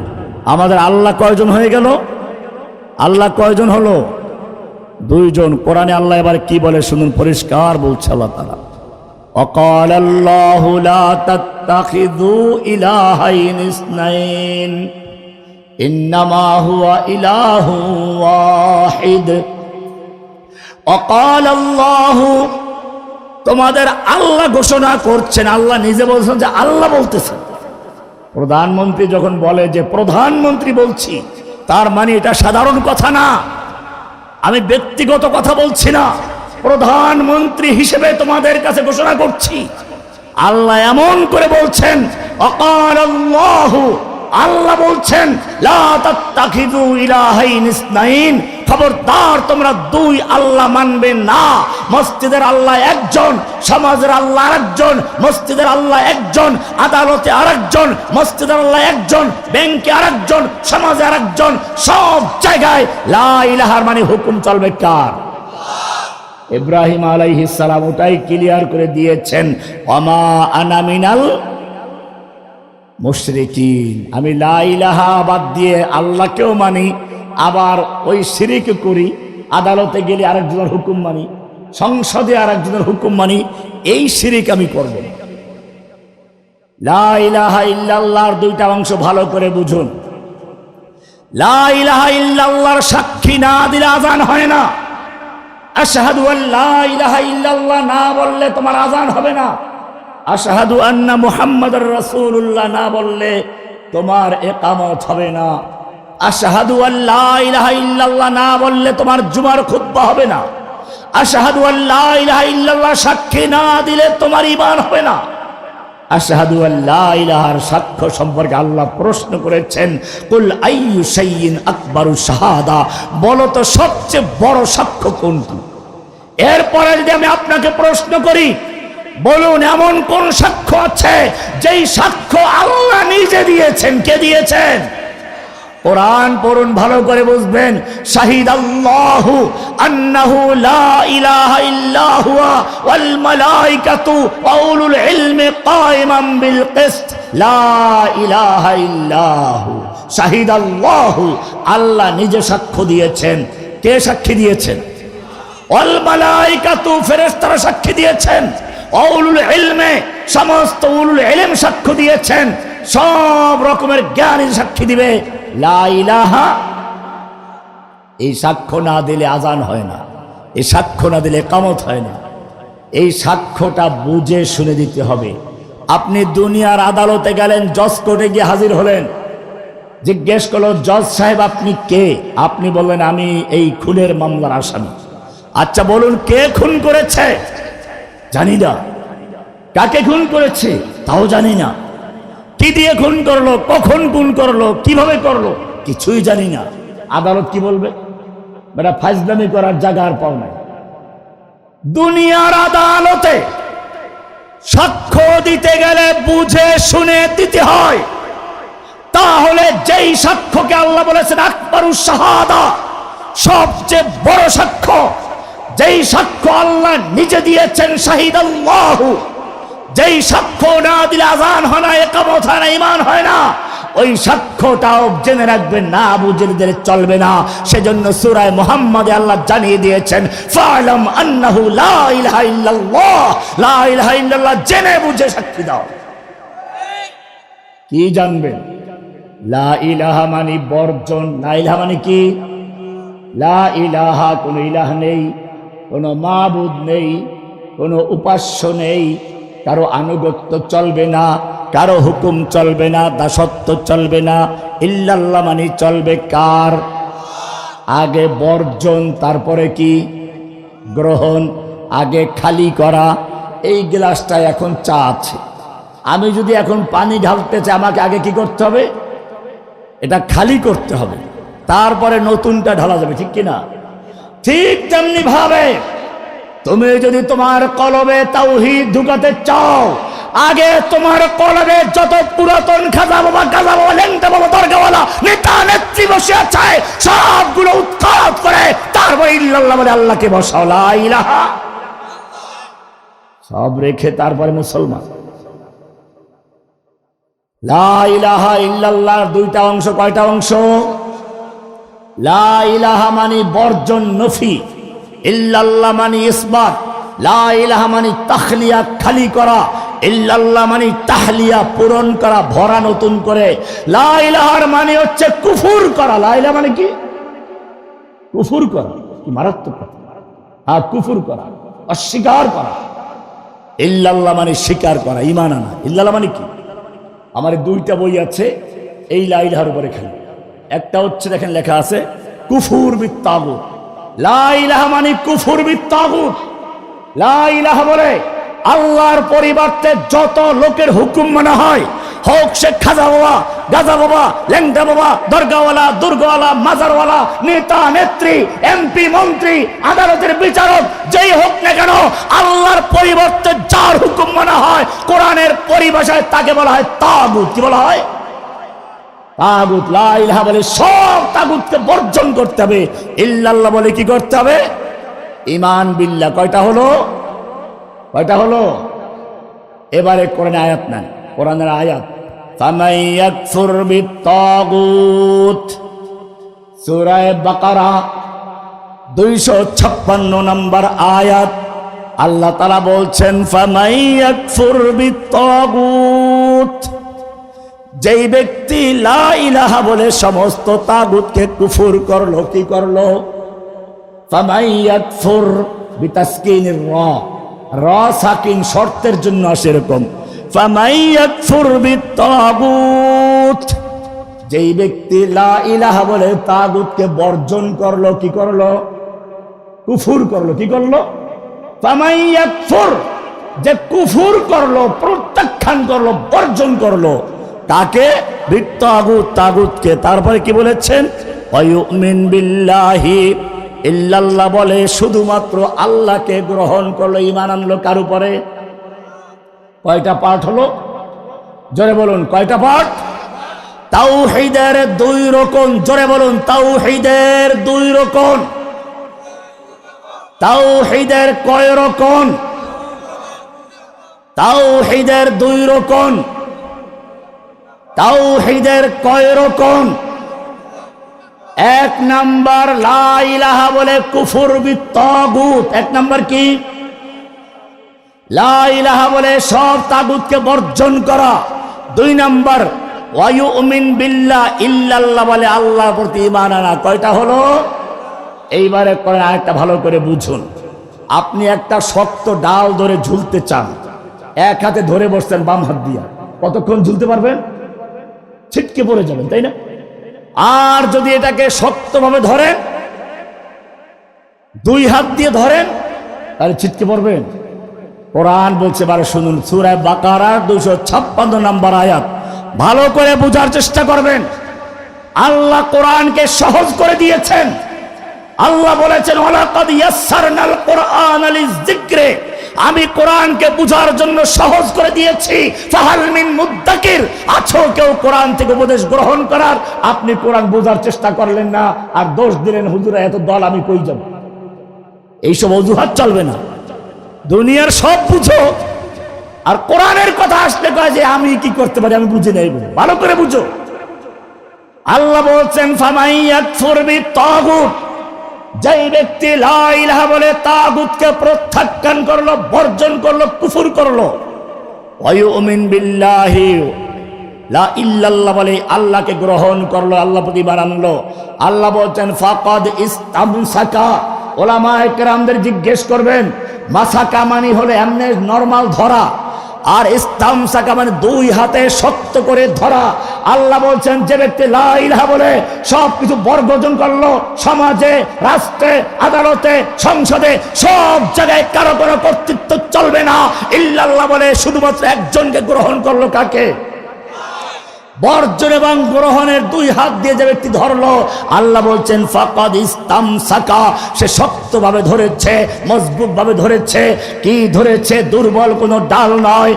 আমাদের আল্লাহ কয়জন হয়ে গেল? আল্লাহ কয়জন হলো? দুইজন। কোরআনে আল্লাহ এবার কি বলে শুনুন, পরিষ্কার বলছে আল্লাহ তাআলা, وقال الله لا تتخذوا إلهين اثنين إنما هو إله واحد وقال الله। তোমাদের আল্লাহ ঘোষণা করছেন, আল্লাহ নিজে বলছেন যে আল্লাহ বলতেছেন। প্রধানমন্ত্রী যখন বলে যে প্রধানমন্ত্রী বলছি, তার মানে এটা সাধারণ কথা না, আমি ব্যক্তিগত কথা বলছি না, প্রধানমন্ত্রী হিসেবে তোমাদের কাছে ঘোষণা করছি। আল্লাহ এমন করে বলছেন, অকালাল্লাহু, আল্লাহ বলছেন, লা তাত্তাখিযু ইলাহাইন ইসনাইন, খবরদার তোমরা দুই আল্লাহ মানবে না। মসজিদের আল্লাহ একজন, সমাজের আল্লাহ আরেকজন। মসজিদের আল্লাহ একজন, আদালতে আরেকজন। মসজিদের আল্লাহ একজন, ব্যাংকে আরেকজন, সমাজে আরেকজন। সব জায়গায় লা ইলাহার মানে হুকুম চলবে কার? ইব্রাহিম আলাইহিস সালাম ওটাই ক্লিয়ার করে দিয়েছেন, ওমা আনা মিনাল মুশরিকিন, আমি লা ইলাহা বাদ দিয়ে আল্লাহকেও মানি, আবার ওই শিরিক করি, আদালতে গেলে আরেকজনের হুকুম মানি, সংসদে আরেকজনের হুকুম মানি, এই শিরিক আমি করব না। লা ইলাহা ইল্লাল্লাহর দুইটা অংশ ভালো করে বুঝুন। লা ইলাহা ইল্লাল্লাহর সাক্ষী না দিলে আযান হয় না। আশহাদু আল্লা ইলাহা ইল্লাল্লাহ না বললে তোমার আযান হবে না। আশহাদু আন্না মুহাম্মাদুর রাসূলুল্লাহ না বললে তোমার ইকামত হবে না। আশহাদু আল্লা ইলাহা ইল্লাল্লাহ না বললে তোমার জুমার খুতবা হবে না। আশহাদু আল্লা ইলাহা ইল্লাল্লাহ সাক্ষী না দিলে তোমার ঈমান হবে না। আশহাদু আল্লা ইলাহার সাক্ষ্য সম্পর্কে আল্লাহ প্রশ্ন করেছেন, কুল আইয়ু শাইইন আকবারু শাহাদা, বলো তো সবচেয়ে বড় সাক্ষ্য কোনটি? এরপরে যদি আমি আপনাকে প্রশ্ন করি, বলুন এমন কোন সাক্ষ্য আছে যেই সাক্ষ্য আল্লাহ নিজে দিয়েছেন? কে দিয়েছেন? কোরআন পড়ুন, ভালো করে বুঝবেন। শাহিদাল্লাহু আন্নাহু লা ইলাহা ইল্লা হুয়া ওয়াল মালাইকাতু ওয়া উলুল ইলমি কায়িমান বিল কিসত লা ইলাহা ইল্লা হু। শাহিদাল্লাহু, আল্লাহ নিজে সাক্ষ্য দিয়েছেন। কে সাক্ষী দিয়েছেন? ওয়াল মালাইকাতু, ফেরেশতারা সাক্ষী দিয়েছেন। ওয়া উলুল ইলমি, সমস্ত উলুল ইলম সাক্ষ্য দিয়েছেন। সব রকমের জ্ঞানী সাক্ষী দিবে। লা ইলাহা, এই সাক্ষ্য না দিলে আজান হয় না, এই সাক্ষ্য না দিলে ইকামত হয় না। এই সাক্ষ্যটা বুঝে শুনে দিতে হবে। আপনি দুনিয়ার আদালতে গেলেন, জজ কোর্টে গিয়ে হাজির হলেন, জিজ্ঞেস করলো জজ সাহেব আপনি কে? আপনি বললেন আমি এই খুনের মামলার আসামি। আচ্ছা বলুন কে খুন করেছে? জানি না। কাকে খুন করেছে? তাও জানি না। কি দিয়ে খুন করলো, কখন খুন করলো, কিভাবে করলো, কিছুই জানি না। আদালত কি বলবে? বেটা ফাজলামি করার জায়গা আর পাও নাই। দুনিয়ার আদালতে সাক্ষ্য দিতে গেলে বুঝে শুনে দিতে হয়। তাহলে যেই সাক্ষ্যকে আল্লাহ বলেছেন আকবারুশ শাহাদা, সবচেয়ে বড় সাক্ষ্য, যেই সাক্ষ্য আল্লাহ নিজে দিয়েছেন শাহিদাল্লাহু, যেই সাক্ষ্য না দিলে আযান হয় না, ইকামত হয় না, ঈমান হয় না, ওই সাক্ষ্যটাও জেনে রাখবেন না, বুঝে দিলে চলবে না। সেজন্য সূরা মুহাম্মদে আল্লাহ জানিয়ে দিয়েছেন ফা'লাম আন্নাহু লা ইলাহা ইল্লাল্লাহ, লা ইলাহা ইল্লাল্লাহ, জেনে বুঝে সাক্ষী দাও। কি জানবেন? লা ইলাহা মানে বর্জন। লা ইলাহা মানে কি? লা ইলাহা, কোনো ইলাহ নেই, কোনো মাবুদ নেই, কোনো উপাস্য নেই, কারো আনুগত্য চলবে না, কারো হুকুম চলবে না, দাসত্ব চলবে না। ইল্লাল্লাহ মানে চলবে কার? আগে বর্জন, তারপরে কি? গ্রহণ। আগে খালি করা। এই গ্লাসটায় এখন চা আছে, আমি যদি এখন পানি ঢালতে চাই আমাকে আগে কি করতে হবে? এটা খালি করতে হবে, তারপরে নতুনটা ঢালা যাবে, ঠিক কিনা? ঠিক তেমনি ভাবে তুমি যদি তোমার কলবে তাওহীদ ঢুকাতে চাও, আগে তোমার কলবে যত পুরাতন খাজা বাবা, গাজা বাবা, লেংটা বাবা, দরগাওয়ালা, নেতা নেত্রী বসে আছে সবগুলো উৎখাত করে তারপর ইল্লাল্লাহ বলে আল্লাহকে বসাও। লা ইলাহা সব রেখে তারপরে মুসলমান। লা ইলাহা ইল্লাল্লাহ দুইটা অংশ। কয়টা অংশ? লা ইলাহা মানে বর্জন, নফি। ইল্লাল্লাহ মানে ইসবাত। লা ইলাহা মানে তাখলিয়া, খালি করা। ইল্লাল্লাহ মানে তাহলিয়া, পূরণ করা, ভরা, নতুন করে। লা ইলাহার মানে হচ্ছে কুফুর করা। লা ইলাহা মানে কি? কুফুর করা। কি মারাত্মক কথা! হ্যাঁ, কুফুর করা, অস্বীকার করা। ইল্লাল্লাহ মানে স্বীকার করা, ঈমান আনা। ইল্লাল্লাহ মানে কি? আমার দুইটা বই আছে এই লা ইলাহার উপরে খেলে। একটা হচ্ছে দেখেন লেখা আছে কুফুর বিত তাগুত। লা ইলাহা মানে কুফুর বিত তাগুত। লা ইলাহা বলে আল্লাহর পরিবর্তে যত লোকের হুকুম মানা হয়, হোক সে খাজা বাবা, গাজা বাবা, ল্যাংটা বাবা, দরগাওয়ালা, দুর্গওয়ালা, মাজারওয়ালা, নেতা নেত্রী, এমপি মন্ত্রী, আদালতের বিচারক, যেই হোক না কেন, আল্লাহর পরিবর্তে যার হুকুম মানা হয় কোরআনের পরিভাষায় তাকে বলা হয় তাগুত। কি বলা হয়? তাগুত। লা ইলাহা বলে সব তাগুতকে বর্জন করতে হবে। ইল্লাল্লাহ বলে কি করতে হবে? ঈমান বিল্লাহ। কয়টা হলো? কয়টা হলো? এবারে কোরআনের আয়াত নেন, কোরআনের আয়াত। ফামান ইয়াকফুর বিত-তাগুত, সূরা বাকারা 256 নম্বর আয়াত। আল্লাহ তাআলা বলছেন ফামান ইয়াকফুর বিত-তাগুত, যেই ব্যক্তি লা ইলাহা বলে সমস্ত তাগুতকে কুফর করলো। কি করলো? ফামান ইয়াকফুর বিতাসকিনির রা, রা সাকিন শর্তের জন্য আসে এরকম। ফামান ইয়াকফুর বিত-তাগুত, যেই ব্যক্তি লা ইলাহা বলে তাগুতকে বর্জন করলো। কি করলো? কুফর করলো। কি করলো? ফামান ইয়াকফুর, যে কুফর করলো, প্রত্যাখ্যান করলো, বর্জন করলো। তাকে? বিত-তাগুত, তাগুতকে। তারপরে কি বলেছেন? ওয়ায়ুমিন বিল্লাহি, ইল্লাল্লাহ বলে শুধুমাত্র আল্লাহকে গ্রহণ করলো, ঈমান আনলো। কার উপরে? কয়টা পার্ট হলো? জোরে বলুন, কয়টা পার্ট? তাওহীদের দুই রকম। জোরে বলুন, তাওহীদের দুই রকম। তাওহীদের কয় রকম? তাওহীদের দুই রকম। তাওহীদের কয় রকম? এক নাম্বার লা ইলাহা বলে কুফর বিত্তাগুত। এক নাম্বার কি? লা ইলাহা বলে সব তাগুতকে বর্জন করা। দুই নাম্বার ওয়ায়ুমিন বিল্লাহ ইল্লাল্লাহ বলে আল্লাহর প্রতি ঈমান আনা। কয়টা হলো? এইবারে করেন, আরেকটা ভালো করে বুঝুন। আপনি একটা শক্ত ডাল ধরে ঝুলতে চান, এক হাতে ধরে বসছেন বাম হাত দিয়া, কতক্ষণ ঝুলতে পারবেন? ছিটকে পড়ে যাবেন, তাই না? আর যদি এটাকে শক্তভাবে ধরেন, দুই হাত দিয়ে ধরেন, তাহলে ছিটকে পড়বেন। কোরআন বলছে, বারে শুনুন, সূরা বাকারার 256 নম্বর আয়াত, ভালো করে বোঝার চেষ্টা করবেন। আল্লাহ কোরআনকে সহজ করে দিয়েছেন। আল্লাহ বলেছেন, ওয়ালাকাদ ইয়াসসারনাল কুরআনা লিযিকরি, আমি কোরআনকে বুঝার জন্য সহজ করে দিয়েছি। ফাহাল মিন মুদ্দাকির, আছো কেউ কোরআন থেকে উপদেশ গ্রহণ করার? আপনি কোরআন বোঝার চেষ্টা করলেন না, আর দোষ দিলেন হুজুরা এত দল, আমি কই যাব। এইসব অজুহাত চলবে না। দুনিয়ার সব বুঝো, আর কোরআনের কথা আসলে কয় যে আমি কি করতে পারি, আমি বুঝে নেই। ভালো করে বুঝো। আল্লাহ বলছেন, ফামাই ইয়াকফুর বিত্তাগুত, যেই ব্যক্তি লা ইলাহা বলে তাগুতকে প্রত্যাখ্যান করলো, বর্জন করলো, কুফর করলো, ওয়ায়ুমিন বিল্লাহি, লা ইল্লাল্লাহ বলে আল্লাহকে গ্রহণ করলো, আল্লাহ প্রতি ঈমান আনলো, আল্লাহ বলছেন ফাকাদ ইস্তামসাকা। ওলামায়ে কেরামদের জিজ্ঞেস করবেন, মাসাকা মানে হলো এমনি নরমাল ধরা, আর ইস্তামসাকা মানে দুই হাতে শক্ত করে ধরা। আল্লাহ বলছেন, যে ব্যক্তি লা ইলাহা বলে সবকিছু বর্জন করলো, সমাজে, রাষ্ট্রে, আদালতে, সংসদে, সব জায়গায় কারো কোনো কর্তৃত্ব চলবে না, ইল্লাল্লাহ বলে শুধুমাত্র একজনকে গ্রহণ করলো। কাকে? বর্জন এবং গ্রহণের দুই হাত দিয়ে যে ব্যক্তি ধরলো, আল্লাহ বলছেন ফাকাদ ইস্তামসাকা, সে শক্তভাবে ধরেছে, মজবুত ভাবে ধরেছে। কি ধরেছে? দুর্বল কোনো ডাল নয়।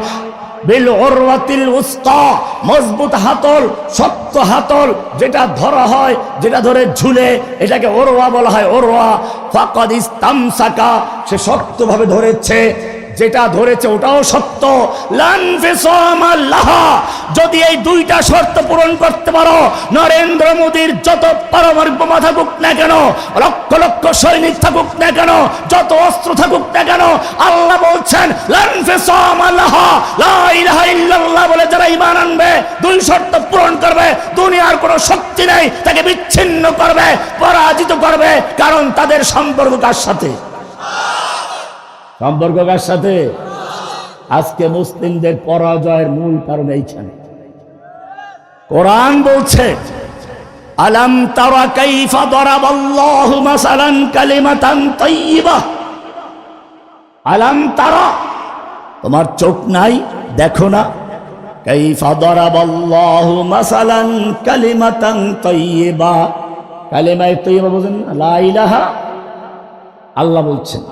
বিল উরওয়াতিল উসকা, মজবুত হাতল, শক্ত হাতল, যেটা ধরা হয়, যেটা ধরে ঝুলে, এটাকে ওরওয়া বলা হয়, ওরওয়া। ফাকাদ ইস্তামসাকা, সে শক্তভাবে ধরেছে, যেটা ধরেছে ওটাও শক্ত। লান ফিসামা লাহা, যদি এই দুইটা শর্ত পূরণ করতে পারো, নরেন্দ্র মোদীর যত পারমাণবিক বোমা থাকুক না কেন, লক্ষ লক্ষ সৈনিক থাকুক না কেন, যত অস্ত্র থাকুক না কেন, আল্লাহ বলছেন লান ফিসামা লাহা, লা ইলাহা ইল্লাল্লাহ বলে যারা ঈমান আনবে, দুই শর্ত পূরণ করবে, দুনিয়ার কোনো শক্তি নেই তাকে বিচ্ছিন্ন করবে, পরাজিত করবে। কারণ তাদের সম্পর্ক কার সাথে? সম্পর্ক কার সাথে? আজকে মুসলিমদের পরাজয়ের মূল কারণ এইখানে। কোরআন বলছে, আলাম তারা কাইফা দারাবাল্লাহু মাসালান কালিমাতান তাইয়্যিবা। আলাম তারা, তোমার চোখ নাই, দেখো না? কাইফা দারাবাল্লাহু মাসালান কালিমাতান তাইয়্যিবা, কালিমায়ে তাইয়্যিবা বুঝেন? লা ইলাহা। আল্লাহ বলছেন,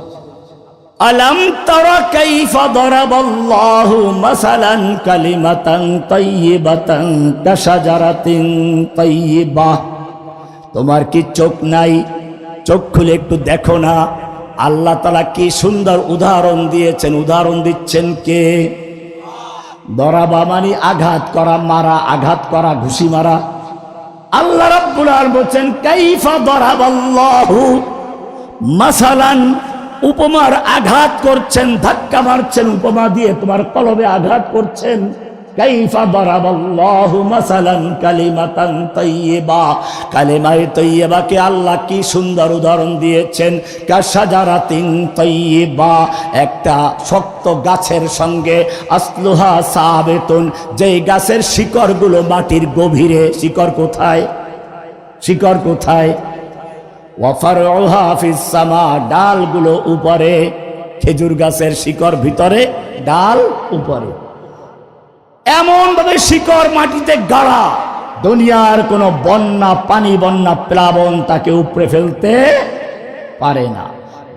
আলাম তারা কাইফা দারাবাল্লাহু মাসালান কালিমাতান তাইয়্যিবাতান কাশাজারাতিন তাইয়্যিবা। তোমার কি চোখ নাই? চোখ খুলে একটু দেখো না, আল্লাহ তাআলা কি সুন্দর উদাহরণ দিয়েছেন। উদাহরণ দিচ্ছেন কে? দরাবা মানে আঘাত করা, মারা, আঘাত করা, ঘুষি মারা। আল্লাহ রাব্বুল আলামিন বলেন কাইফা দারাবাল্লাহু মাসালান, উপমার আঘাত করছেন, ধাক্কা মারছেন উপমা দিয়ে, তোমার কলবে আঘাত করছেন। কাইফা দারাবাল্লাহু মাসালান কালিমাতান তাইয়্যিবা, কালিমায়ে তাইয়্যিবাকে আল্লাহ কি সুন্দর উদাহরণ দিয়েছেন। কাশাজারাতিন তাইয়্যিবা, একটা শক্ত গাছের সঙ্গে, আসলুহা সাবিতুন, যেই গাছের শিকড়গুলো মাটির গভীরে। শিকড় কোথায়? শিকড় কোথায়? ওয়াফারউহা ফিস সামা, ডালগুলো উপরে। খেজুর গাছের শিকড় ভিতরে, ডাল উপরে। এমন ভাবে শিকড় মাটিতে গাড়া, দুনিয়ার কোনো বন্যা, পানি, বন্যা, প্লাবন তাকে উপড়ে ফেলতে পারে না।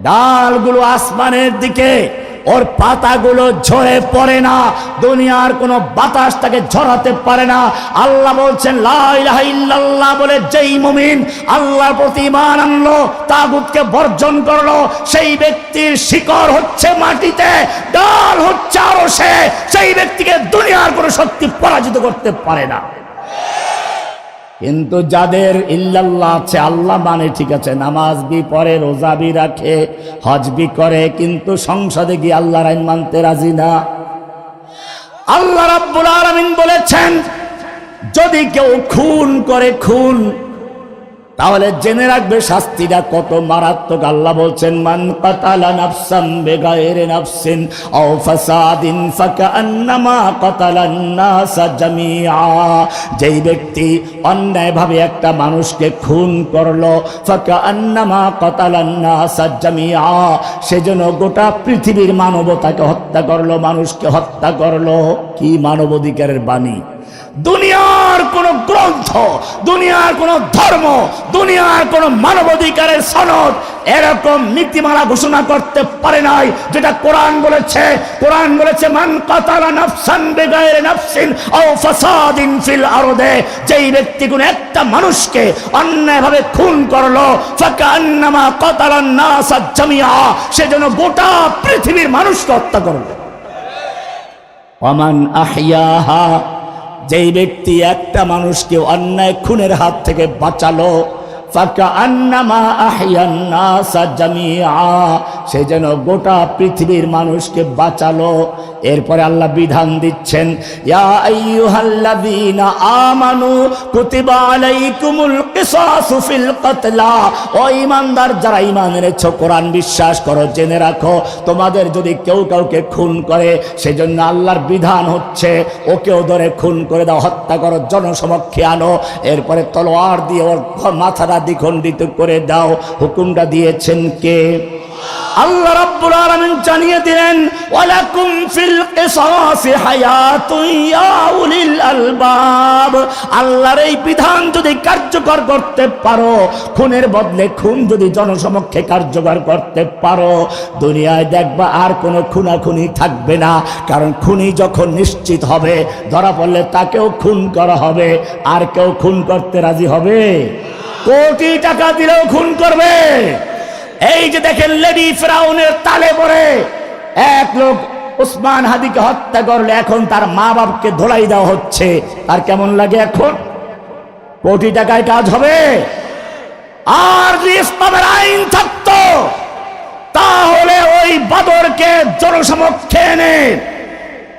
ডালগুলো আসমানের দিকে, ওর পাতাগুলো ঝরে পড়ে না, দুনিয়ার কোনো বাতাস তাকে ঝরাতে পারে না। আল্লাহ বলছেন লা ইলাহা ইল্লাল্লাহ বলে যেই মুমিন আল্লাহর প্রতি ঈমান আনলো, তাগুতকে বর্জন করলো, সেই ব্যক্তির শিকড় হচ্ছে মাটিতে, ডাল হচ্ছে আরশে। সেই ব্যক্তিকে দুনিয়ার কোনো শক্তি পরাজিত করতে পারে না। কিন্তু যাদের ইল্লাল্লাহ আছে, আল্লাহ মানে ঠিক আছে, নামাজ বি পড়ে, রোজা বি রাখে, হজ বি করে, কিন্তু সংসদে গিয়ে আল্লাহর আইন মানতে রাজি না। আল্লাহ রাব্বুল আলামিন বলেছেন যদি কেউ খুন করে খুন, তাহলে জেনে রাখবে শাস্তিটা কত মারাত্মক। আল্লাহ বলছেন মান কাতালা নাফসান বিগাইরি নাফসিন আও ফাসাদিন ফাকান্নামা কাতালান নাসা জামিআ। যেই ব্যক্তি অন্যায়ভাবে একটা মানুষকে খুন করলো, ফাকান্নামা কাতালান নাসা জামিআ, সেজন্য গোটা পৃথিবীর মানবতাকে হত্যা করলো, মানুষকে হত্যা করলো। কি মানবাধিকারের বাণী! দুনিয়ার কোন গ্রন্থ, দুনিয়ার কোন ধর্ম, দুনিয়ার কোন মানবাধিকারের সনদ এরকম নীতিমালা ঘোষণা করতে পারে নাই যেটা কোরআন বলেছে। কোরআন বলেছে মান কাতালা নাফসান বিগাইরি নাফসিন আও ফাসাদিন ফিল আরদে, যেই ব্যক্তি কোন একটা মানুষকে অন্যায়ভাবে খুন করলো, ফাকান্নামা কাতালান নাসা জামিআ, সেজন্য গোটা পৃথিবীর মানুষকে হত্যা করলো। ওয়ামান আহইয়াহা, যেই ব্যক্তি একটা মানুষকে অন্যায় খুনের হাত থেকে বাঁচালো, ফাকান্নামা আহইয়ান নাসা জামিআ, সে যেন গোটা পৃথিবীর মানুষকে বাঁচালো। এরপরে আল্লাহ বিধান দিচ্ছেন ইয়া আইয়ুহাল্লাযীনা আমানু কুতিবা আলাইকুমুল কিসাসু ফিল কতলা। ও ঈমানদার যারা ঈমান এনেছো, কোরআন বিশ্বাস করো, জেনে রাখো তোমাদের যদি কেউ কাউকে খুন করে, সেজন্য আল্লাহর বিধান হচ্ছে ওকেও ধরে খুন করে দাও, হত্যা করো, জনসমক্ষে আনো, এরপরে তলোয়ার দিয়ে ওর মাথাটা দ্বিখণ্ডিত করে দাও। হুকুমটা দিয়েছেন কে? আল্লাহ রাব্বুল আলামিন জানিয়ে দিলেন ওয়ালাকুম ফিল কিসাসি হায়াতুন ইয়া উলিল আলবাব। আল্লাহর এই বিধান যদি কার্যকর করতে পারো, খুনের বদলে খুন যদি জনসমক্ষে কার্যকর করতে পারো, দুনিয়ায় দেখবা আর কোনো খুনাখুনি থাকবে না। কারণ খুনি যখন নিশ্চিত হবে, ধরা পড়লে তাকেও খুন করা হবে। আর কেউ খুন করতে রাজি হবে? কোটি টাকা দিলেও খুন করবে। এই যে দেখেন লেডি ফেরাউনের তালে পড়ে এক লোক উসমান হাদিকে হত্যা করলে, এখন তার মা বাপকে ধোলাই দেওয়া হচ্ছে, তার কেমন লাগে? এখন কোটি টাকায় কাজ হবে? আর যদি ইসলামের আইন থাকতো, তাহলে ওই বাদরকে জনসমক্ষে এনে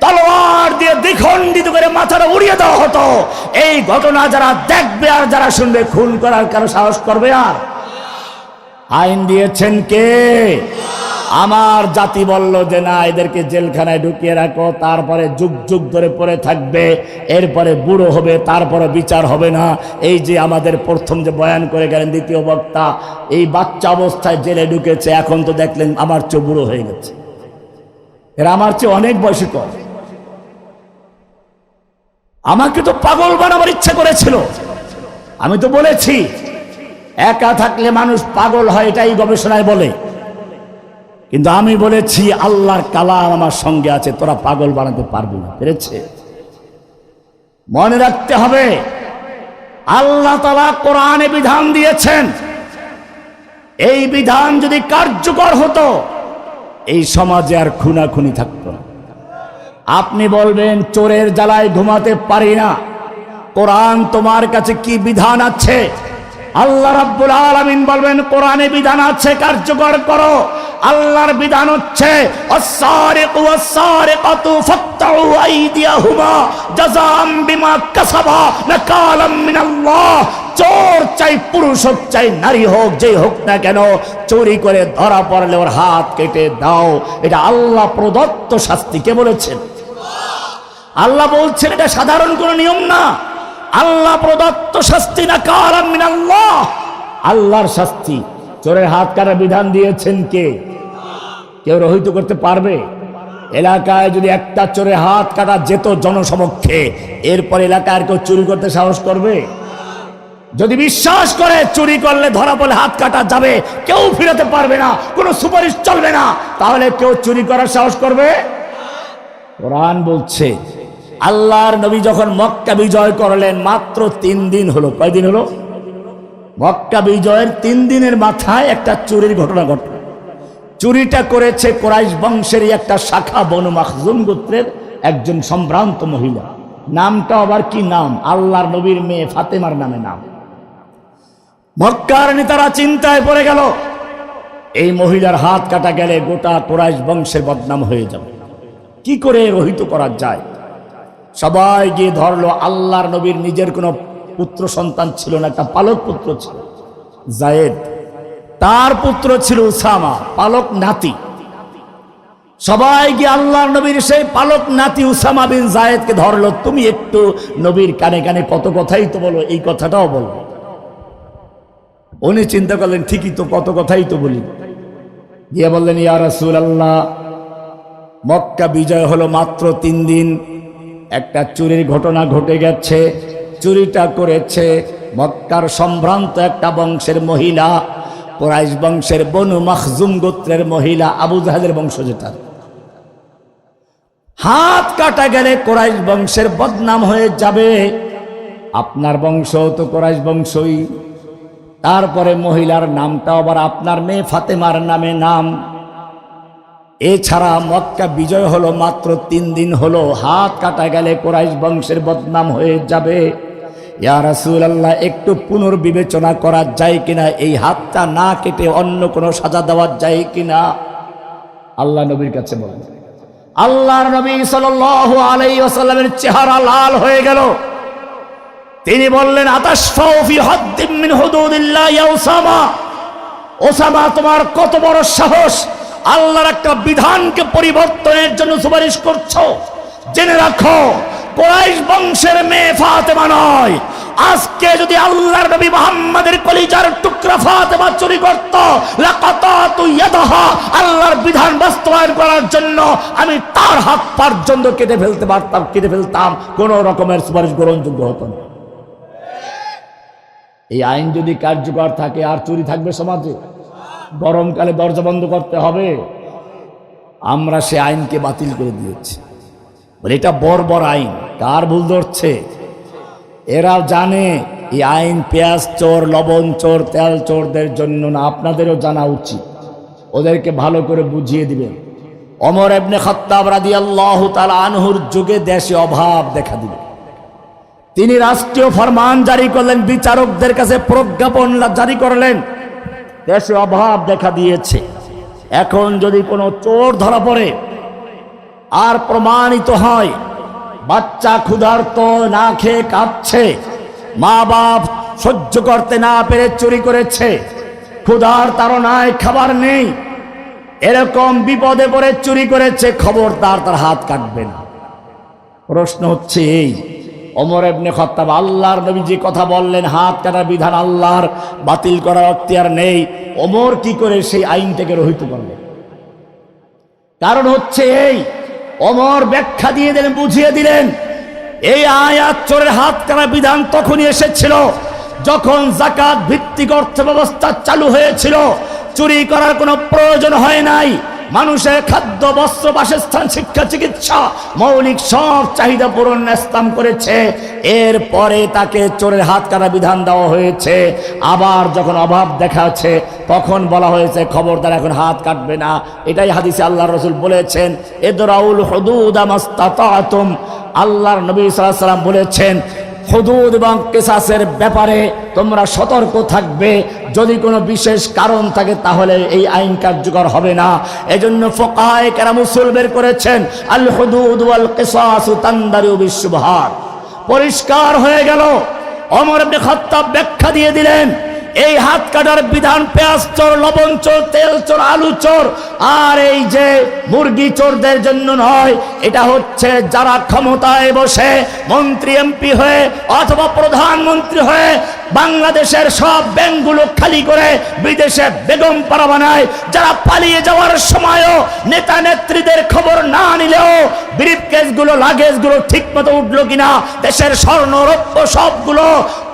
তলোয়ার দিয়ে দ্বিখণ্ডিত করে মাথাটা উড়িয়ে দেওয়া হতো। এই ঘটনা যারা দেখবে আর যারা শুনবে, খুন করার কারো সাহস করবে? আর আইন দিয়েছেন কে? আমার জাতি বলল যে না, এদেরকে জেলখানায় ঢুকিয়ে রাখো, তারপরে যুগ যুগ ধরে পড়ে থাকবে, এরপরে বুড়ো হবে, তারপরে বিচার হবে না। এই যে আমাদের প্রথম যে বয়ান করে গেলেন দ্বিতীয় বক্তা, এই বাচ্চা অবস্থায় জেলে ঢুকেছে, এখন তো দেখলেন আমার চেয়ে বুড়ো হয়ে গেছে, এরা আমার চেয়ে অনেক বয়সী কম। আমাকে তো পাগল বানাবার ইচ্ছা করেছিল। আমি তো বলেছি একা থাকলে মানুষ পাগল হয়, এটাই গবেষণায় বলে। কিন্তু আমি বলেছি আল্লাহর কালাম আমার সঙ্গে আছে, তোরা পাগল বানাতে পারবি না। পেরেছে? মনে রাখতে হবে আল্লাহ তাআলা কোরআনে বিধান দিয়েছেন, এই বিধান যদি কার্যকর হতো, এই সমাজে আর খুনাখুনি থাকতো না। আপনি বলবেন চোরের জ্বালায় ঘুমাতে পারি না, কোরআন তোমার কাছে কি বিধান আছে? আল্লাহ রাব্বুল আলামিন বলবেন কোরআনে বিধান আছে, কার্যকর করো। আল্লাহর বিধান হচ্ছে আস-সারিকু ওয়াস-সারিকাতু ফাকতাউ আইদিয়াহুমা জাযাআম বিমা কাসাবা নাকালাম মিনাল্লাহ। চোর চাই পুরুষ হোক চাই নারী হোক, যেই হোক না কেন, চুরি করে ধরা পড়লে ওর হাত কেটে দাও। এটা আল্লাহ প্রদত্ত শাস্তি। কে বলেছেন? আল্লাহ বলছেন এটা সাধারণ কোনো নিয়ম না, আল্লাহ প্রদত্ত শাস্তি। নাকালাম মিনাল্লাহ, আল্লাহর শাস্তি। চোরের হাত কাটার বিধান দিয়েছেন কে? কেউ রহিত করতে পারবে? এলাকায় যদি একটা চোরের হাত কাটা যেত জনসমক্ষে, এরপর এলাকায় কেউ চুরি করতে সাহস করবে? যদি বিশ্বাস করে চুরি করলে ধরা পড়লে হাত কাটা যাবে, কেউ ফিরাতে পারবে না, কোনো সুপারিশ চলবে না, তাহলে কেউ চুরি করার সাহস করবে? কোরআন বলছে আল্লাহর নবী যখন মক্কা বিজয় করলেন মাত্র 3 দিন হলো। কয়দিন হলো? মক্কা বিজয়ের 3 দিনের মাথায় একটা চুরির ঘটনা ঘটল। চুরিটা করেছে কুরাইশ বংশেরই একটা শাখা বনু মাখজুম গোত্রের একজন সম্ভ্রান্ত মহিলা। নামটা আবার কি নাম? আল্লাহর নবীর মেয়ে ফাতেমার নামে নাম। মক্কার নেতারা চিন্তায় পড়ে গেল, এই মহিলার হাত কাটা গেলে গোটা কুরাইশ বংশের বদনাম হয়ে যাবে, কি করে রহিত করা যায়? সবাই গিয়ে ধরলো। আল্লাহর নবীর নিজের কোনো পুত্র সন্তান ছিল না, একটা পালক পুত্র ছিল জায়েদ, তার পুত্র ছিল উসামা, পালক নাতি। সবাই গিয়ে আল্লাহর নবীর সেই পালক নাতি উসামা বিন জায়েদকে ধরলো। তুমি একটু নবীর কানে কানে কত কথাই তো বলো, এই কথাটাও বলো। উনি চিন্তা করলেন, ঠিকই তো, কত কথাই তো বলি। গিয়ে বললেন, ইয়া রাসূলুল্লাহ, মক্কা বিজয় হলো মাত্র 3 দিন, একটা চুরির ঘটনা ঘটে গেছে। চুরিটা করেছে মক্কার সম্ভ্রান্ত একটা বংশের মহিলা, কুরাইশ বংশের বনু মাখজুম গোত্রের মহিলা, আবু জাহেলের বংশ যেটা। হাত কাটা গেলে কুরাইশ বংশের বদনাম হয়ে যাবে, আপনার বংশ তো কুরাইশ বংশই। তারপরে মহিলার নামটা আবার আপনার মেয়ে ফাতেমার নামে নাম। এছাড়া মক্কা বিজয় হলো মাত্র 3 দিন হলো, হাত কাটা গেলে কুরাইশ বংশের বদনাম হয়ে যাবে। ইয়া রাসূলুল্লাহ, একটু পুনর্বিবেচনা করা যায় কিনা, এই হাতটা না কেটে অন্য কোনো সাজা দেওয়া যায় কিনা? আল্লাহ নবীর কাছে বলেন। আল্লাহর নবী সাল্লাল্লাহু আলাইহি ওয়াসাল্লামের চেহারা লাল হয়ে গেল। তিনি বললেন, আতাশফাউ ফি হাদ্দিম মিন হুদুদিল্লাহ ইয়া উসামা। ওসামা, তোমার কত বড় সাহস, আল্লাহর একটা বিধানকে পরিবর্তনের জন্য সুপারিশ করছো? জেনে রাখো, কুরাইশ বংশের মেয়ে ফাতেমা নয়, আজকে যদি আল্লাহর নবী মুহাম্মাদের কলিজার টুকরা ফাতেমা চুরি করত, লাকাতাতু ইয়াদাহা, আল্লাহর বিধান বাস্তবায়ন করার জন্য আমি তার হাত পর্যন্ত কেটে ফেলতাম, কোন রকমের সুপারিশ গ্রহণযোগ্য হতো না। এই আইন যদি কার্যকর থাকে, আর চুরি থাকবে সমাজে? গরমকালে দরজা বন্ধ করতে হবে। আমরা সে আইনকে বাতিল করে দিয়েছি। বলে এটা বর্বর আইন। কার ভুল ধরছে? এরাও জানে এই আইন পেঁয়াজ চোর, লবণ চোর, তেল চোরদের জন্য না, আপনাদেরও জানা উচিত। ওদেরকে ভালো করে বুঝিয়ে দিবেন। ওমর ইবনে খাত্তাব রাদিয়াল্লাহু তাআলা আনহুর যুগে দেশে অভাব দেখা দিল। তিনি রাষ্ট্রীয় ফরমান জারি করলেন, বিচারকদের কাছে প্রজ্ঞাপন জারি করলেন, দেশে অভাব দেখা দিয়েছে। এখন যদি কোনো চোর ধরা পড়ে আর প্রমাণিত হয় বাচ্চা ক্ষুধার্ত, না খেয়ে কাঁদছে, মা বাপ সহ্য করতে না পেরে চুরি করেছে, ক্ষুধার তাড়নায় খাবার নেই, এরকম বিপদে পড়ে চুরি করেছে, খবরদার তার হাত কাটবে না। প্রশ্ন হচ্ছে এই, ওমর ইবনে খাত্তাব, আল্লাহর নবী যে কথা বললেন হাত কাটার বিধান আল্লাহর, বাতিল করার অক্তিয়ার নেই, ওমর কি করে সেই আইনটাকে রহিত করবে? কারণ হচ্ছে এই, ওমর ব্যাখ্যা দিয়ে দিলেন, বুঝিয়ে দিলেন, এই আয়াত চোরের হাত কাটার বিধান তখনই এসেছিল যখন যাকাত ভিত্তিক অর্থ ব্যবস্থা চালু হয়েছিল। চুরি করার কোনো প্রয়োজন হয় নাই। মানুষের খাদ্য, বস্ত্র, বাসস্থান, শিক্ষা, চিকিৎসা, মৌলিক সব চাহিদা পূরণ ইসলাম করেছে। এরপরে তাকে চোরের হাত কাটা বিধান দেওয়া হয়েছে। আবার যখন অভাব দেখাচ্ছে তখন বলা হয়েছে খবরদার এখন হাত কাটবে না। এটাই হাদিসে আল্লাহর রাসূল বলেছেন, ইদরাউল হুদুদা মাস্তাতাতুম। আল্লাহর নবী সাল্লাল্লাহু আলাইহি ওয়াসাল্লাম বলেছেন, হুদুদ এবং কিসাসের ব্যাপারে তোমরা সতর্ক থাকবে। যদি কোনো বিশেষ কারণ থাকে তাহলে এই আইন কার্যকর হবে না। এজন্য ফুকাহায়ে কেরাম উসুল বের করেছেন, আল হুদুদ ওয়াল কিসাসু তানদারু বিশুবহাত। পরিষ্কার হয়ে গেল। ওমর ইবনে খাত্তাব ব্যাখ্যা দিয়ে দিলেন, এই হাত কাটার বিধান পেঁয়াজ চোর, লবণ চোর, তেল চোর, আলু চোর আর এই যে মুরগি চোরদের জন্য নয়। এটা হচ্ছে যারা ক্ষমতায় বসে মন্ত্রী এমপি হয়ে অথবা প্রধানমন্ত্রী হয়ে বাংলাদেশের সব ব্যাংকগুলো খালি করে বিদেশে বেগম পাড়া বানায়, যারা পালিয়ে যাওয়ার সময়ও নেতা নেত্রীদের খবর না নিলেও ব্রিফকেসগুলো, লাগেজগুলো ঠিক মতো উঠলো কিনা, দেশের স্বর্ণ রৌপ্য সবগুলো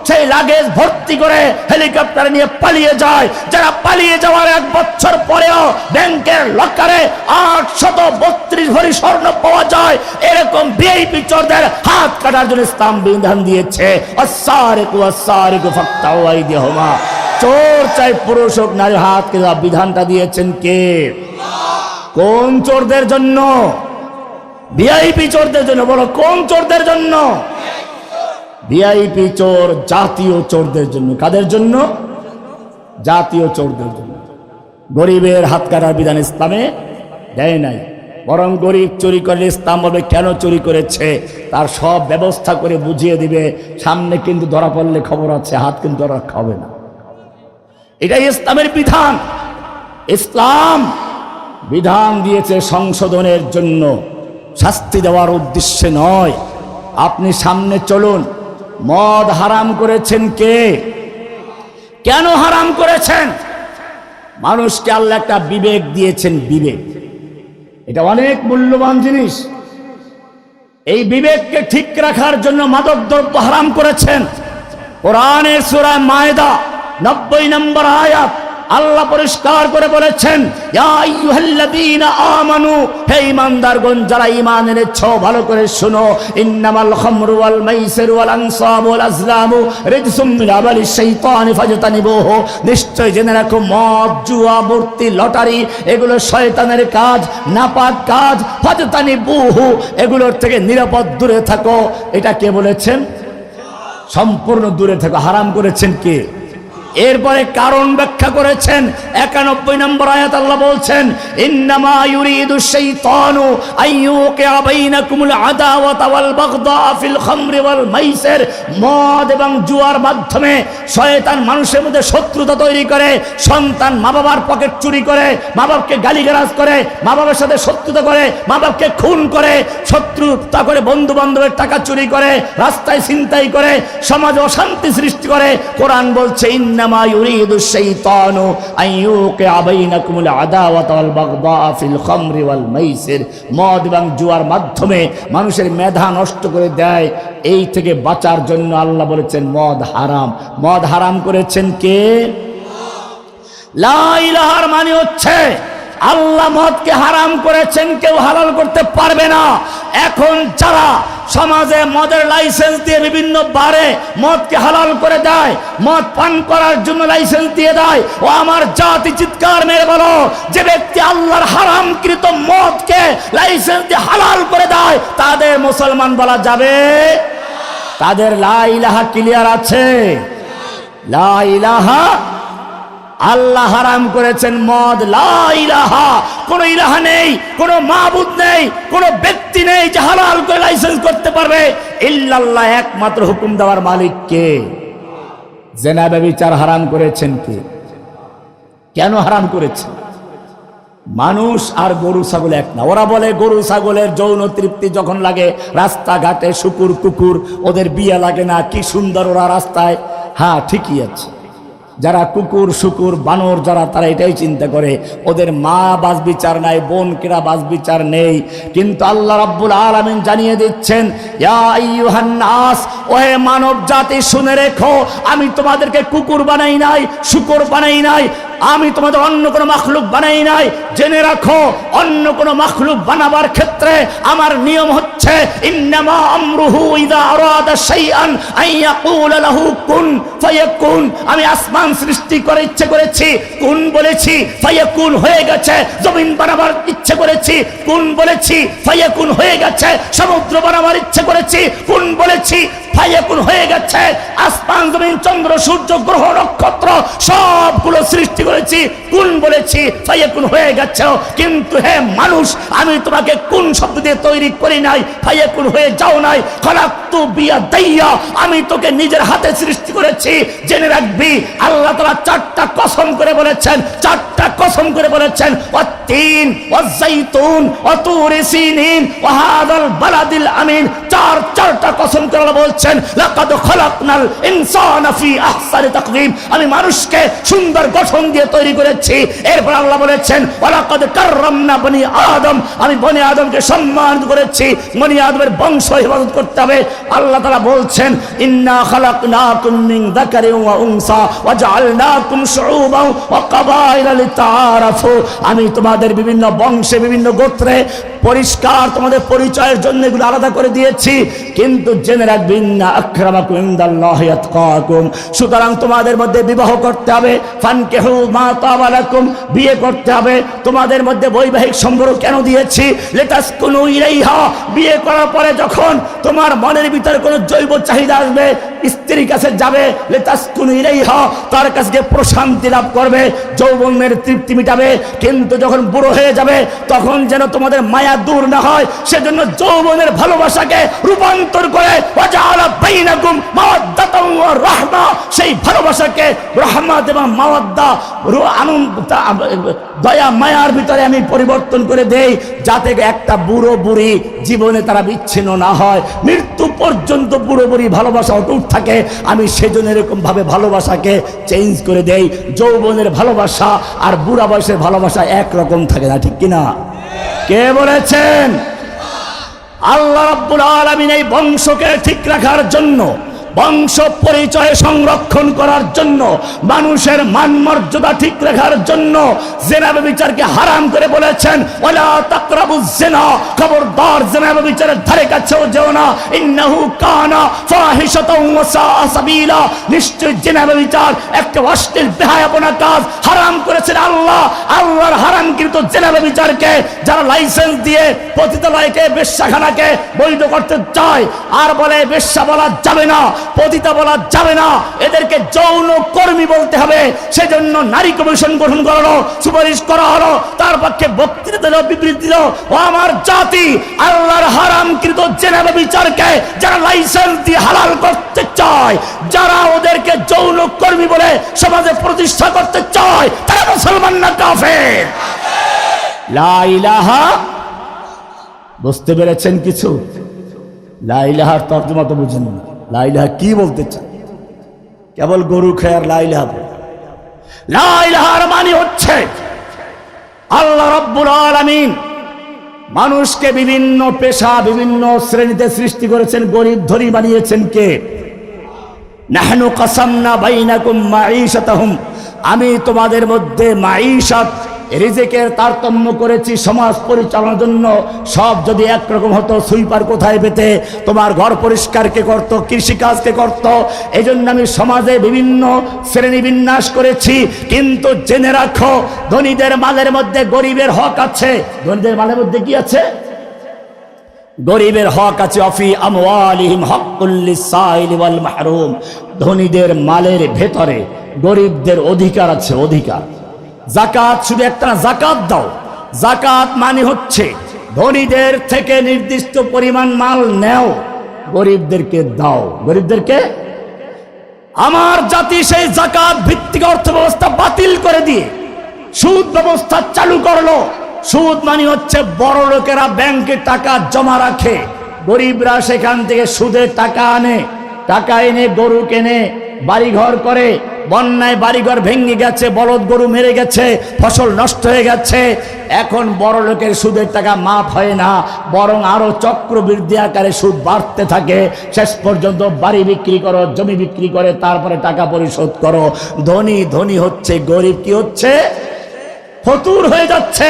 সেই লাগেজ ভর্তি করে হেলিকপ্টারে নিয়ে পালিয়ে যায়। যারা পালিয়ে যাওয়ার 1 বছর পরেও ব্যাংকের লকারে 832 ভরি স্বর্ণ পাওয়া যায়, এরকম ভিআইপি চোরদের হাত কাটার জন্য ইসলাম বিধান দিয়েছে, আস-সারিকু আস-সারিকু ফাকতাউ আইদিয়াহুমা। চোর চাই পুরুষ হোক নারী, হাত কেটে বিধানটা দিয়েছেন কে? কোন চোরদের জন্য? ভিআইপি চোরদের জন্য। বলো কোন চোরদের জন্য? ভিআইপি চোর জাতীয় চোরদের জন্য। কাদের জন্য? জাতীয় চোরদের জন্য। গরিবের হাত কাটার বিধান ইসলামে দেয় নাই, বরং গরিব চুরি করলে ইসলাম বলবে কেন চুরি করেছে, তার সব ব্যবস্থা করে বুঝিয়ে দিবে। সামনে কিন্তু ধরা পড়লে খবর আছে, হাত কিন্তু রক্ষা হবে না। এটাই ইসলামের বিধান। ইসলাম বিধান দিয়েছে সংশোধনের জন্য, শাস্তি দেওয়ার উদ্দেশ্যে নয়। আপনি সামনে চলুন। মদ হারাম করেছেন কে? কেন হারাম করেছেন? মানুষকে আল্লাহ একটা বিবেক দিয়েছেন। বিবেক এটা অনেক মূল্যবান জিনিস। এই বিবেককে ঠিক রাখার জন্য মাদক দ্রব্য হারাম করেছেন। কোরআনের সূরা মায়েদা 90 নম্বর আয়াত আল্লাহ পরিষ্কার করে বলেছেন, ইয়া আইয়ুহাল্লাযীনা আমানু, হে ঈমানদারগণ যারা ঈমান এনেছো ভালো করে শোনো, ইন্নামাল খামরু ওয়াল মাইসিরু ওয়াল আনসাবু ওয়াল আজলামু রিজসুম মিন আমালিশ শাইতানি ফাজতানিবুহু। নিশ্চয় জেনে রাখো মদ, জুয়া, মূর্তি, লটারি এগুলো শয়তানের কাজ, নাপাক কাজ। ফাজতানিবুহু, এগুলোর থেকে নিরাপদ দূরে থাকো। এটা কে বলেছেন? সম্পূর্ণ দূরে থাকো। হারাম করেছেন কে? এরপরে কারণ ব্যাখ্যা করেছেন। 91 নম্বর আয়াত আল্লাহ বলছেন, ইন্নামা ইউরিদু শাইতানু আইয়ুকিআ বাইনাকুমুল আদাওয়াতা ওয়াল বাগদা ফিল খামরি ওয়াল মাইসির। মদ এবং জুয়ার মাধ্যমে শয়তান মানুষের মধ্যে শত্রুতা তৈরি করে। সন্তান মা বাবার পকেট চুরি করে, মা বাবাকে গালিগালাজ করে, মা বাবার সাথে শত্রুতা করে, মা বাবাকে খুন করে, শত্রুতা করে, বন্ধু বান্ধবের টাকা চুরি করে, রাস্তায় ছিনতাই করে, সমাজে অশান্তি সৃষ্টি করে। কোরআন বলছে, ইন্নামা ইউরিদু শাইতানু আইয়ুকিআ বাইনাকুমুল আদাওয়াতা ওয়াল বাগদা ফিল খামরি ওয়াল মাইসির। মদ এবং জুয়ার মাধ্যমে মানুষের মেধা নষ্ট করে দেয়। এই থেকে বাঁচার জন্য আল্লাহ বলেছেন মদ হারাম। মদ হারাম করেছেন কে? লা ইলাহার মানে হচ্ছে আল্লাহ মদকে হারাম করেছেন, কেউ হালাল করতে পারবে না। এখন যারা সমাজে মদের লাইসেন্স দিয়ে বিভিন্ন বারে মদকে হালাল করে দেয়, মদ পান করার জন্য লাইসেন্স দিয়ে দেয়, ও আমার জাতি চিৎকার মেরে বলো, যে ব্যক্তি আল্লাহর হারামকৃত মদকে লাইসেন্স দিয়ে হালাল করে দেয় তাদের মুসলমান বলা যাবে? তাদের লা ইলাহা ক্লিয়ার আছে? লা ইলাহা, আল্লাহ হারাম করেছেন মদ। লা ইলাহা, কোন ইলাহা নেই, কোন মাবুদ নেই, কোন ব্যক্তি নেই যে হালাল করে লাইসেন্স করতে পারবে ইল্লাল্লাহ। একমাত্র হুকুম দেওয়ার মালিক কে? জিনা ব্যভিচার হারাম করেছেন কে? কেন হারাম করেছেন? মানুষ আর গরু ছাগল এক না। ওরা বলে গরু ছাগলের যৌন তৃপ্তি যখন লাগে রাস্তাঘাটে, শুকুর কুকুর ওদের বিয়ে লাগে না, কি সুন্দর ওরা রাস্তায়। হ্যাঁ ঠিকই আছে, যারা কুকুর শুকুর বানর যারা, তারা এটাই চিন্তা করে ওদের মা বাস বিচার নাই, বোন কেরা বাস বিচার নেই। কিন্তু আল্লাহ রাব্বুল আলামিন জানিয়ে দিচ্ছেন, ইয়া আইয়ুহান নাস, ওহে মানব জাতি শুনে রেখো, আমি তোমাদেরকে কুকুর বানাই নাই, শুকুর বানাই নাই, আমি তোমাদের অন্য কোনো মাখলুক বানাই নাই। জেনে রাখো, অন্য কোনো মাখলুক বানাবার ক্ষেত্রে আমার নিয়ম হচ্ছে, ইন্নামা আমরুহু ইযা আরাদা শাইআন আইয়াকুলা লাহু কুন ফায়াকুন। আমি আসমান সৃষ্টি করে ইচ্ছে করেছি, কুন বলেছি, ফায়াকুন হয়ে গেছে। জমিন বানাবার ইচ্ছে করেছি, কুন বলেছি, ফায়াকুন হয়ে গেছে। সমুদ্র বানাবার ইচ্ছে করেছি, কুন বলেছি, ফায়াকুন হয়ে গেছে। আসমান, জমিন, চন্দ্র, সূর্য, গ্রহ, নক্ষত্র সবগুলো সৃষ্টি করেছি, কুন বলেছি, ফায়াকুন হয়ে গেছে। কিন্তু হে মানুষ, আমি তোমাকে কুন শব্দ দিয়ে তৈরি করি নাই, ফায়াকুন হয়ে যাও নাই। খলাকতু বিয়াদাইয়া, আমি তোকে নিজের হাতে সৃষ্টি করেছি। জেনে রাখবি, আল্লাহ তাআলা 4টা কসম করে বলেছেন, 4টা কসম করে বলেছেন, ওয়াত-তিন ওয়াজ-যাইতুন ওয়া তুরি সিনিন ওয়া হাযাল বালাদিল আমিন। 4টা কসম করে বলছে বলেছেন লাকাদ খালাকনাল ইনসানা ফি আহসানি তাকওয়িম, আমি মানুষকে সুন্দর গঠন দিয়ে তৈরি করেছি। এরপর আল্লাহ বলেছেন ওয়ালাকাদ কাররামনা বনি আদম, আমি বনি আদমকে সম্মান করেছি। বনি আদমের বংশ হেফাজত করতে হবে। আল্লাহ তাআলা বলছেন ইন্না খালাকনাকুম মিন যাকারিন ওয়া উনসা ওয়া জাআলনাকুম শুউবান ওয়া কাবাইলা লিতাআরাফু, আমি তোমাদের বিভিন্ন বংশে বিভিন্ন গোত্রে পরিষ্কার তোমাদের পরিচয়ের জন্য এগুলো আলাদা করে দিয়েছি, কিন্তু জেনে রাখবে ইন্না আকরামাকুম ইনদাল্লাহি আতকাকুম, সুতরাং তোমাদের মধ্যে বিবাহ করতে হবে। ফানকিহু মা তাবা লাকুম, বিয়ে করতে হবে। তোমাদের মধ্যে বৈবাহিক সম্পর্ক কেন দিয়েছি? লিতাসকুনু ইলাইহা, বিয়ে করার পরে যখন তোমার মনের ভিতরে কোনো জৈব চাহিদা আসবে, স্ত্রীর কাছে যাবে, লিতাসকুনু ইলাইহা, তার কাছে প্রশান্তি লাভ করবে, যৌবনের তৃপ্তি মিটাবে। কিন্তু যখন বুড়ো হয়ে যাবে তখন যেন তোমাদের মায়া দূর না হয়, সেজন্য যৌবনের ভালোবাসাকে রূপান্তর করে ওয়াজআলা বাইনাকুম মাওয়াদ্দাতাও ওয়া রাহমা, সেই ভালোবাসাকে রহমত এবং মাওয়াদ্দা দয়া মায়ার ভিতরে আমি পরিবর্তন করে দেই, যাতে একটা বুড়ো বুড়ি জীবনে তারা বিচ্ছিন্ন না হয়, মৃত্যু পর্যন্ত বুড়ো বুড়ি ভালোবাসা অটুট থাকে। আমি সেজন্য এরকম ভাবে ভালোবাসাকে চেঞ্জ করে দেই। যৌবনের ভালোবাসা আর বুড়া বয়সের ভালোবাসা একরকম থাকে না, ঠিক কিনা? কে বলেছেন? আল্লাহ রাব্বুল আলামিন এই বংশকে ঠিক রাখার জন্য, বংশ পরিচয় সংরক্ষণ করার জন্য, মানুষের মান মর্যাদা ঠিক রাখার জন্য জিনা ব্যভিচারকে হারাম করে বলেছেন ওয়ালা তাকরাবুজ জিনা, খবরদার জিনা ব্যভিচারের ধারে কাছেও যেও না। ইন্নাহু কানা ফাহিশাতাও ওয়া সাআ সাবিলা, নিশ্চয় জিনা ব্যভিচার একটা অশ্লীল বেহায়াপনা কাজ। হারাম করেছেন আল্লাহ। আল্লাহর হারামকৃত জিনা ব্যভিচারকে যারা লাইসেন্স দিয়ে পতিতালয়কে, বেশ্যাখানাকে বৈধ করতে চায় আর বলে বেশ্যা বলা যাবে না, পতিতা বলা যাবে না, এদেরকে যৌন কর্মী বলতে হবে, সেজন্য নারী কমিশন গঠন করা হলো, সুপারিশ করা হলো, তার পক্ষে বক্তৃতা দিল, বিবৃতি দিল। ও আমার জাতি, আল্লাহর হারামকৃত জিনা ব্যভিচারকে যারা লাইসেন্স দিয়ে হালাল করতে চায়, যারা ওদেরকে যৌন কর্মী বলে সমাজে প্রতিষ্ঠা করতে চায়, তারা মুসলমান না কাফের? লা ইলাহা, বুঝতে পেরেছেন কিছু? লা ইলাহার তর্জমা তো বুঝেন না। লা ইলাহা কি বলতে চান? কেবল গরু খেয়ার লা ইলাহা বলে। লা ইলাহার মানে হচ্ছে আল্লাহ রাব্বুল আলামিন মানুষকে বিভিন্ন পেশা, বিভিন্ন শ্রেণীতে সৃষ্টি করেছেন। গরিব ধনী বানিয়েছেন কে? নাহনু কাসামনা বাইনাকুম মাঈশাতাহুম, আমি তোমাদের মধ্যে মাঈশাত, রিজিকের তারতম্য করেছি সমাজ পরিচালনার জন্য। সব যদি একরকম হতো, সুইপার কোথায় পেতে? তোমার ঘর পরিষ্কার কে করত? কৃষিকাজ কে করত? এই জন্য আমি সমাজে বিভিন্ন শ্রেণী বিন্যাস করেছি। কিন্তু জেনে রাখো, ধনীদের মালের মধ্যে গরিবের হক আছে। ধনীদের মালের মধ্যে কি আছে? গরিবের হক আছে। অফি আমওয়ালিহিম হাক্কুল লিসাইলি ওয়াল মাহরুম, ধনীদের মালের ভেতরে গরিবদের অধিকার আছে, অধিকার। যাকাত শুধু একটা না, যাকাত দাও। যাকাত মানে হচ্ছে ধনীদের থেকে নির্দিষ্ট পরিমাণ মাল নেও, গরিবদেরকে দাও। গরিবদেরকে, আমার জাতি সেই যাকাত ভিত্তিক অর্থ ব্যবস্থা বাতিল করে দিয়ে সুদ ব্যবস্থা চালু করলো। সুদ মানে হচ্ছে বড় লোকেরা ব্যাংকে টাকা জমা রাখে, গরিবরা সেখান থেকে সুদের টাকা আনে, টাকা এনে গরু কেনে, বাড়িঘর করে। বন্যায় বাড়িঘর ভেঙে গেছে, বলদ গরু মেরে গেছে, ফসল নষ্ট হয়ে গেছে। এখন বড় লোকের সুদের টাকা মাফ হয় না, বরং আরো চক্রবৃদ্ধি আকারে সুদ বাড়তে থাকে। শেষ পর্যন্ত বাড়ি বিক্রি করো, জমি বিক্রি করে তারপরে টাকা পরিশোধ করো। ধনী ধনী হচ্ছে, গরিব কি হচ্ছে? ফতুর হয়ে যাচ্ছে।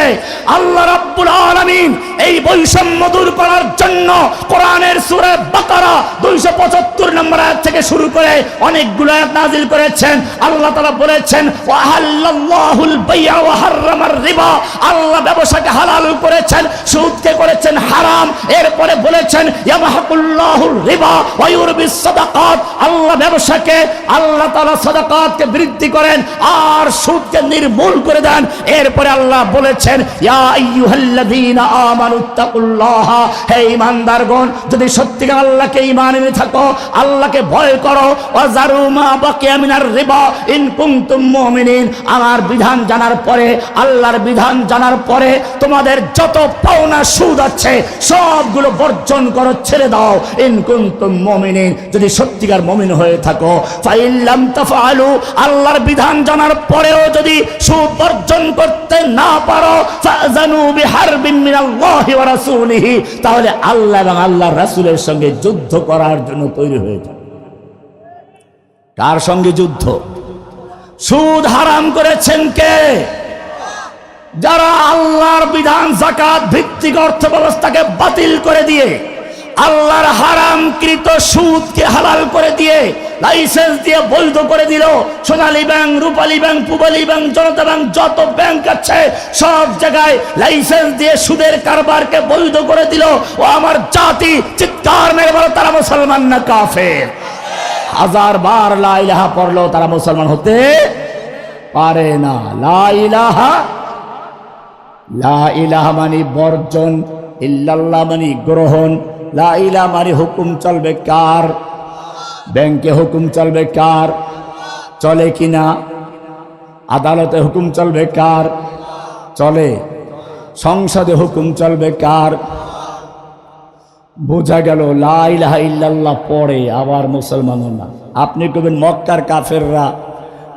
আল্লাহ রাব্বুল আলামিন এই বৈষম্য দূর করার জন্য কোরআনের সূরা বাকারা 275 নম্বর আয়াত থেকে শুরু করে অনেকগুলো আয়াত নাযিল করেছেন। আল্লাহ তাআলা বলেছেন ওয়া হাল্লাল্লাহুল বাই'a ওয়া হাররামার রিবা, আল্লাহ ব্যবসাকে হালাল করেছেন, সুদকে করেছেন হারাম। এরপরে বলেছেন ইয়ামহাকুল্লাহুর রিবা ওয়া ইউরবিস সাদাকাত, আল্লাহ ব্যবসাকে, আল্লাহ তাআলা সাদাকাতকে বৃদ্ধি করেন আর সুদকে নির্মূল করে দেন। এরপরে আল্লাহ বলেছেন ইয়া আইয়ুহাল্লাযীনা আমানুত্তাকুল্লাহ, হে ঈমানদারগণ যদি সত্যিকার আল্লাহকে ঈমান এনে থাকো, আল্লাহকে ভয় করো, ওয়াজারু মা বাকিয়া মিনার রিবা ইন কুনতুম মুমিনিন। আমার বিধান জানার পরে, আল্লাহর বিধান জানার পরে তোমাদের যত পাওনা সুদ আছে সবগুলো বর্জন করো, ছেড়ে দাও। ইন কুনতুম মুমিনিন, যদি সত্যিকার মুমিন হয়ে থাকো। ফাইন লাম তাফআলু, আল্লাহর বিধান জানার পরেও যদি সুদ বর্জন করতে না পারো, ফাযানু বিহারবিন মিনাল্লাহি ওয়া রাসূলিহি, তাহলে আল্লাহ এবং আল্লাহর রাসূলের সঙ্গে যুদ্ধ করার জন্য তৈরি হয়ে যাও। কার সঙ্গে যুদ্ধ? সুদ হারাম করেছেন কে? যারা আল্লাহর বিধান যাকাত ভিত্তিক অর্থ ব্যবস্থাকে বাতিল করে দিয়ে, আল্লাহর হারামকৃত সুদকে হালাল করে দিয়ে, লাইসেন্স দিয়ে বৈধ করে দিল। সোনালী ব্যাংক, রূপালী ব্যাংক, পূবালী ব্যাংক, জনতা ব্যাংক, যত ব্যাংক আছে সব জায়গায় লাইসেন্স দিয়ে সুদের কারবারকে বৈধ করে দিল। ও আমার জাতি, চিৎকার মেরে বলো তারা মুসলমান না কাফের? হাজার বার লা ইলাহা পড়লেও তারা মুসলমান হতে পারে না। লা ইলাহা, লা ইলাহা মানে বর্জন, ইল্লাল্লাহ মানে গ্রহণ। লা ইলাহা মানে হুকুম চলবে কার? ব্যাংকে হুকুম চলবে কার? চলে কিনা? আদালতে হুকুম চলবে কার? চলে। সংসদে হুকুম চলবে কার? বোঝা গেল লা ইলাহা ইল্লাল্লাহ পড়ে আবার মুসলমানও না। আপনি কবেন মক্কার কাফেররা,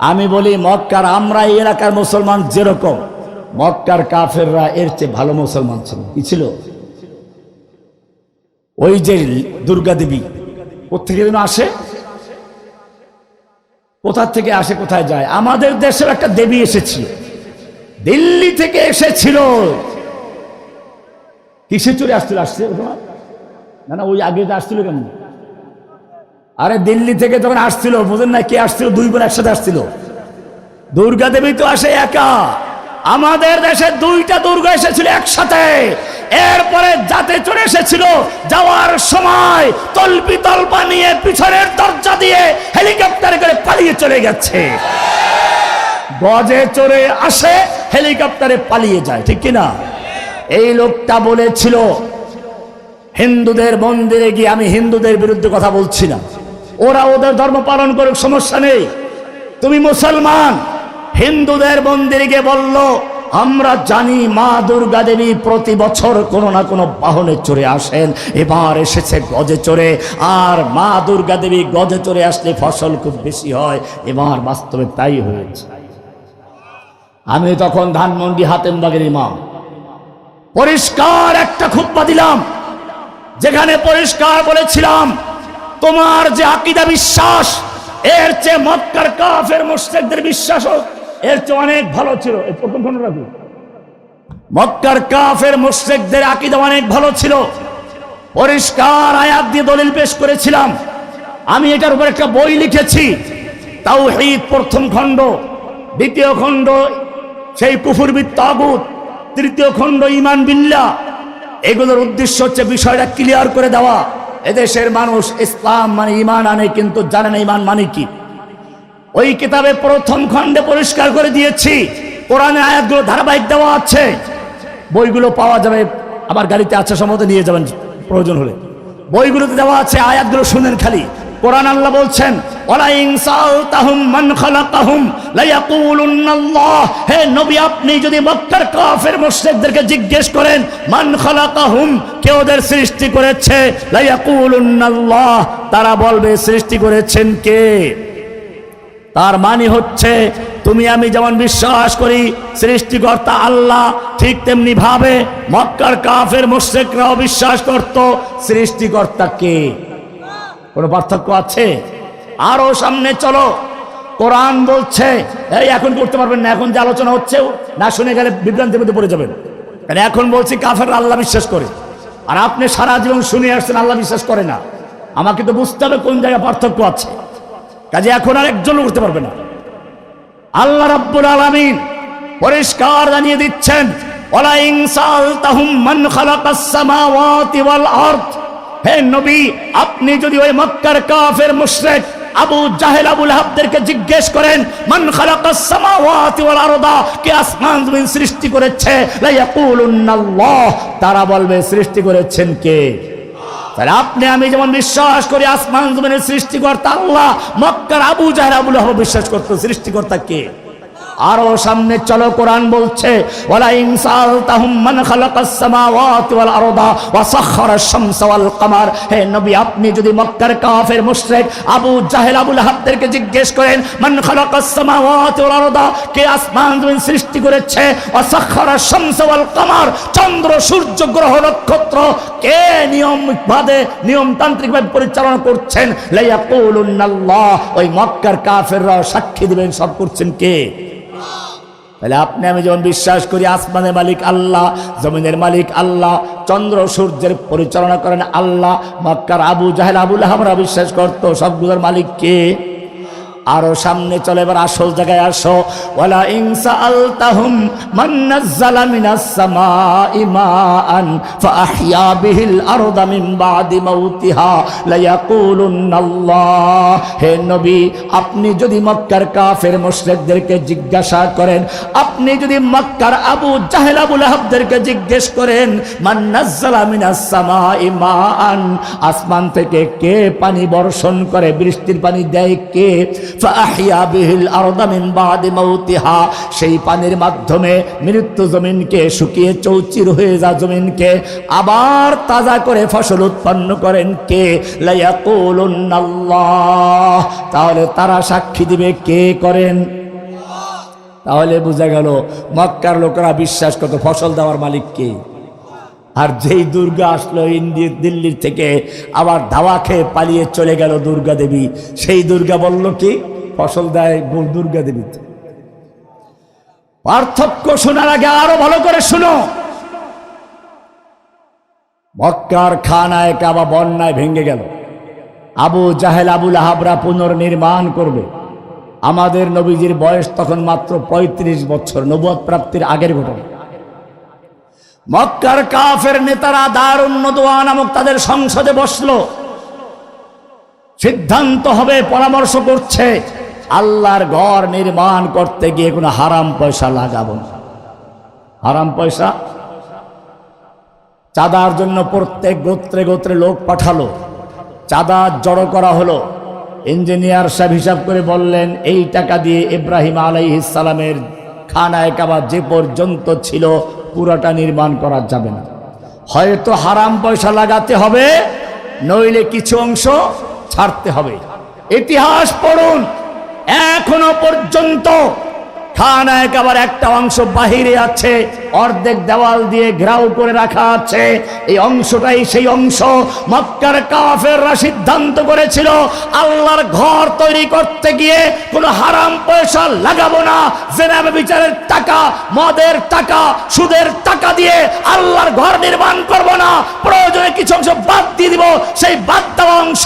আমি বলি মক্কার, আমরা এই এলাকার মুসলমান যেরকম, মক্কার কাফেররা এর চেয়ে ভালো মুসলমান ছিল। কি ছিল? ওই যে দুর্গা দেবী কোথেকে যেন আসে, কোথা থেকে আসে কোথায় যায়? আমাদের দেশের একটা দেবী এসেছিল, দিল্লি থেকে এসেছিল। কিসে চড়ে আসছিল? আসছে না না, ওই আগে আসছিল কেন? আরে দিল্লি থেকে যখন আসছিল, বোঝেন না কে আসছিল? দুই বোন একসাথে আসছিল। দুর্গা দেবী তো আসে একা, আমাদের দেশে দুইটা দুর্গা এসেছিল একসাথে। এরপরে যাতে চড়ে এসেছিল, যাওয়ার সময় তলপি তলপা নিয়ে পিছনের দরজা দিয়ে হেলিকপ্টারে করে পালিয়ে চলে গেছে। গজে চড়ে আসে, হেলিকপ্টারে পালিয়ে যায়, ঠিক কিনা? এই লোকটা বলেছিল হিন্দুদের মন্দিরে গিয়ে, আমি হিন্দুদের বিরুদ্ধে কথা বলছি না, ওরা ওদের ধর্ম পালন করুক, সমস্যা নেই, তুমি মুসলমান। হিন্দুদের মন্দিরে গিয়ে বলল, আমরা জানি মা দুর্গা দেবী প্রতি বছর কোনো না কোনো বাহনে চড়ে আসেন, এবার এসেছে গজে চড়ে। আর মা দুর্গা দেবী গজে চড়ে আসলে ফসল খুব বেশি হয়, এবার বাস্তবে তাই হয়েছে। আমি তখন ধানমন্ডি হাতেমবাগের ইমাম, পরিষ্কার একটা খুতবা দিলাম, যেখানে পরিষ্কার বলেছিলাম তোমার যে আকীদা বিশ্বাস, এর চেয়ে মক্কার কাফের মুশরিকদের বিশ্বাস এর চেয়ে অনেক ভালো ছিল। এই প্রথম খণ্ড রাখি, মক্কার কাফের মুশরিকদের আকীদা অনেক ভালো ছিল। পরিষ্কার আয়াত দিয়ে দলিল পেশ করেছিলাম। আমি এটার উপর একটা বই লিখেছি, তাওহীদ প্রথম খণ্ড, দ্বিতীয় খণ্ড সেই কুফর বিত তাগুত, তৃতীয় খণ্ড ঈমান বিল্লাহ। এগুলোর উদ্দেশ্য হচ্ছে বিষয়টা ক্লিয়ার করে দেওয়া। এদেশের মানুষ ইসলাম মানে ঈমান আনে, কিন্তু জানে না ঈমান মানে কি। ওই কিতাবে প্রথম খণ্ডে পরিষ্কার করে দিয়েছি, কোরআনের আয়াতগুলো ধারাবাহিক দেওয়া আছে, বইগুলো পাওয়া যাবে, আমার গাড়িতে আছে, সম্ভবত নিয়ে যাবেন প্রয়োজন হলে। বইগুলোতে দেওয়া আছে, আয়াতগুলো শুনেন খালি। কোরআন আল্লাহ বলছেন, ওয়ালা ইন সাআলতাহুম মান খালাকাহুম লা ইয়াকুলুন্নাল্লাহ, হে নবী আপনি যদি মক্কার কাফের মুশরিকদেরকে জিজ্ঞেস করেন মান খালাকাহুম, কে ওদের সৃষ্টি করেছে, লা ইয়াকুলুন্নাল্লাহ, তারা বলবে সৃষ্টি করেছেন কে। তার মানে হচ্ছে তুমি আমি যেমন বিশ্বাস করি সৃষ্টিকর্তা আল্লাহ, ঠিক তেমনি ভাবে মক্কার কাফের মুশরিকরাও বিশ্বাস করত সৃষ্টিকর্তা কে। কোনো পার্থক্য আছে? আরো সামনে চলো, কোরআন বলছে, এই এখন করতে পারবেন না, এখন যে আলোচনা হচ্ছে না শুনে গেলে বিভ্রান্তির মধ্যে পড়ে যাবেন। কারণ এখন বলছি কাফেররা আল্লাহ বিশ্বাস করে, আর আপনি সারা জীবন শুনে আসছেন আল্লাহ বিশ্বাস করে না। আমাকে তো বুঝতে হবে কোন জায়গায় পার্থক্য আছে। কাজে এখন আর একজনও করতে পারবে না। আল্লাহ রাব্বুল আলামিন পরিষ্কার জানিয়ে দিচ্ছেন, ওয়ালা ইন সাআলতাহুম মান খালাকাস সামাওয়াতি ওয়াল আরদ, হে নবী আপনি যদি ওই মক্কার কাফের মুশরিক আবু জাহেল আবু লাহাবদেরকে জিজ্ঞেস করেন, মান খালাকাস সামাওয়াতি ওয়াল আরদা, কে আসমান জমিন সৃষ্টি করেছে? লা ইয়াকুলুন্নাল্লাহ, তারা বলবে সৃষ্টি করেছেন কে? তাহলে আপনি আমি যেমন বিশ্বাস করি আসমান জমিনের সৃষ্টিকর্তা আল্লাহ, মক্কার আবু জাহেল আবু লাহাব বিশ্বাস করত সৃষ্টিকর্তা কে? আরো সামনে চলো, কোরআন বলছে ওয়ালা ইন সালতাহুম মান খালাকাস সামাওয়াতি ওয়াল আরদা ওয়া সাখখারাশ শামসা ওয়াল কামার। হে নবী, আপনি যদি মক্কার কাফের মুশরিক আবু জাহেল আবু লাহাবদেরকে জিজ্ঞেস করেন মান খালাকাস সামাওয়াতি ওয়াল আরদা, কে আসমান জমিন সৃষ্টি করেছে? ওয়া সাখখারাশ শামসা ওয়াল কামার, চন্দ্র সূর্য গ্রহ নক্ষত্র কে নিয়মতান্ত্রিকভাবে পরিচালনা করছেন? লা ইয়াকুলুন্নাল্লাহ, ওই মক্কার কাফেররা সাক্ষী দিবেন সব করছেন কে? তাহলে আপনি আমি যেমন বিশ্বাস করি আসমানের মালিক আল্লাহ, জমিনের মালিক আল্লাহ, চন্দ্র সূর্যের পরিচালনা করেন আল্লাহ, মক্কার আবু জাহেল আবু লাহাবরা বিশ্বাস করত সবগুলোর মালিক কে? আরো সামনে চলে, এবার আসল জায়গায় আসো। ওয়ালা ইন সাআলতাহুম মান নাযালা মিনাস সামাই মাআন ফাআহইয়া বিহিল আরদা মিন বাদি মাউতিহা লা ইয়াকুলুন্নাল্লাহ। হে নবী, আপনি যদি মক্কার কাফের মুশরিকদেরকে জিজ্ঞাসা করেন, আপনি যদি মক্কার আবু জাহেল আবু লাহাবদেরকে জিজ্ঞেস করেন মান নাযালা মিনাস সামাই মাআন, আসমান থেকে কে পানি বর্ষণ করে, বৃষ্টির পানি দেয় কে? ফাআহইয়া বিহিল আরদা মিন বাদি মাউতিহা, সেই পানির মাধ্যমে মৃত্যু জমিনকে, শুকিয়ে চৌচির হয়ে যা জমিনকে আবার তাজা করে ফসল উৎপন্ন করেন কে? লা ইয়াকুলুন্নাল্লাহ, তাহলে তারা সাক্ষী দিবে কে করেন? তাহলে বোঝা গেল মক্কার লোকেরা বিশ্বাস করত ফসল দেওয়ার মালিক কে। আর যেই দুর্গা আসলো ইন্ডিয়া দিল্লির থেকে, আবার ধাওয়া খেয়ে পালিয়ে চলে গেল দুর্গা দেবী, সেই দুর্গা বলল কি ফসল দেয় দুর্গা দেবী। পার্থক্য শোনার আগে আরো ভালো করে শুনো। মক্কার খানায় কাবা বন্যায় ভেঙে গেল, আবু জাহেল আবু লাহাবরা পুনর্নির্মাণ করবে। আমাদের নবীজির বয়স তখন মাত্র 35 বছর, নবুয়ত প্রাপ্তির আগের ঘটনা। মক্কার কাফের নেতারা দারুন নদওয়া নামক তাদের সংসদে বসলো, সিদ্ধান্ত হবে, পরামর্শ করছে আল্লাহর ঘর নির্মাণ করতে গিয়ে কোনো হারাম পয়সা লাগাবো না। হারাম পয়সা চাঁদার জন্য প্রত্যেক গোত্রে গোত্রে লোক পাঠালো, চাঁদা জড়ো করা হলো। ইঞ্জিনিয়ার সাহেব হিসাব করে বললেন এই টাকা দিয়ে ইব্রাহিম আলাইহিস সালামের খানায়ে কাবা যে পর্যন্ত ছিল পুরোটা নির্মাণ করা যাবে না, হয়তো হারাম পয়সা লাগাতে হবে, নইলে কিছু অংশ ছাড়তে হবে। ইতিহাস পড়ুন, এখনো পর্যন্ত খানায়ে কাবার একটা অংশ বাহিরে আছে, অর্ধেক দেওয়াল দিয়ে ঘেরাও করে রাখা আছে। এই অংশটাই সেই অংশ। মক্কার কাফেররা সিদ্ধান্ত করেছিল আল্লাহর ঘর তৈরি করতে গিয়ে কোনো হারাম পয়সা লাগাবো না, জেনা বিচারের টাকা, মদের টাকা, সুদের টাকা দিয়ে আল্লাহর ঘর নির্মাণ করব না, প্রয়োজনে কিছু অংশ বাদ দিয়ে দিব। সেই বাদ দেওয়া অংশ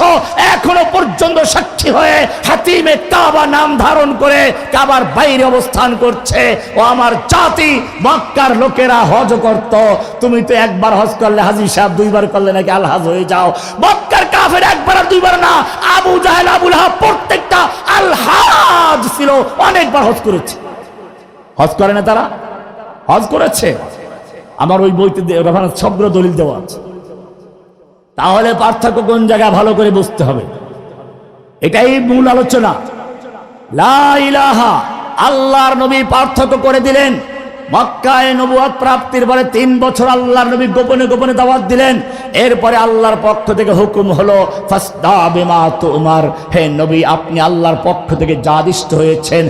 এখনো পর্যন্ত সাক্ষী হয়ে হাতিমে কাবা নাম ধারণ করে কাবার বাইরে অবস্থান করছে। ও আমার জাতি, মক্কার লোকেরা হজ করত, তুমি তো একবার হজ করলে হাজী সাহেব, দুইবার করলে নাকি আলহাজ হয়ে যাও। মক্কার কাফের একবার আর দুইবার না, আবু জাহেল আবু লাহাব প্রত্যেকটা আলহাজ ছিল, অনেকবার হজ করেছে। হজ করে না তারা? হজ করেছে। আমার ওই বইতে রেফারেন্স সবগুলো দলিল দেওয়া আছে। তাহলে পার্থক্য কোন জায়গায় ভালো করে বুঝতে হবে, এটাই মূল আলোচনা। লা ইলাহা, আল্লাহর নবী পার্থক্য করে দিলেন। মক্কায় নবুয়ত প্রাপ্তির পরে 3 বছর আল্লাহর নবী গোপনে গোপনে দাওয়াত দিলেন। এরপরে আল্লাহর পক্ষ থেকে হুকুম হলো ফাসদা বিমা তুমার, হে নবী আপনি আল্লাহর পক্ষ থেকে যা আদিষ্ট হয়েছেন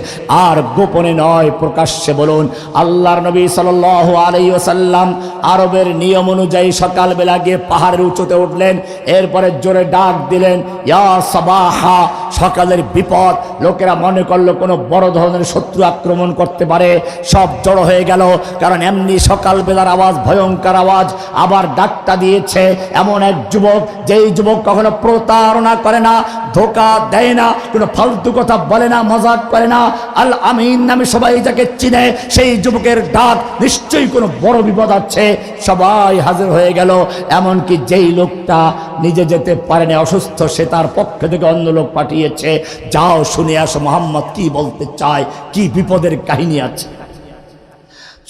আর গোপনে নয় প্রকাশ্যে বলুন। আল্লাহর নবী সাল্লাল্লাহু আলাইহি ওয়াসাল্লাম আরবের নিয়ম অনুযায়ী সকালবেলা গিয়ে পাহাড়ের উঁচুতে উঠলেন, এরপরে জোরে ডাক দিলেন ইয়া সাবাহা, সকালের বিপদ। লোকেরা মনে করলো কোনো বড় ধরনের শত্রু আক্রমণ করতে পারে, সব জড়ো হয়ে গেল। গেল, কারণ এমনি সকালবেলার আওয়াজ ভয়ঙ্কর আওয়াজ। আবার ডাকটা দিয়েছে এমন এক যুবক, যেই যুবক কখনো প্রতারণা করে না, ধোকা দেয় না, কোনো ফালতু কথা বলে না, মজাক করে না, আল আমিন নামে সবাই যাকে চিনে, সেই যুবকের ডাক, নিশ্চয়ই কোনো বড় বিপদ আছে। সবাই হাজির হয়ে গেল। এমনকি যেই লোকটা নিজে যেতে পারেনি, অসুস্থ, সে তার পক্ষ থেকে অন্য লোক পাঠিয়েছে, যাও শুনে আসো মোহাম্মদ কি বলতে চায়, কি বিপদের কাহিনী আছে।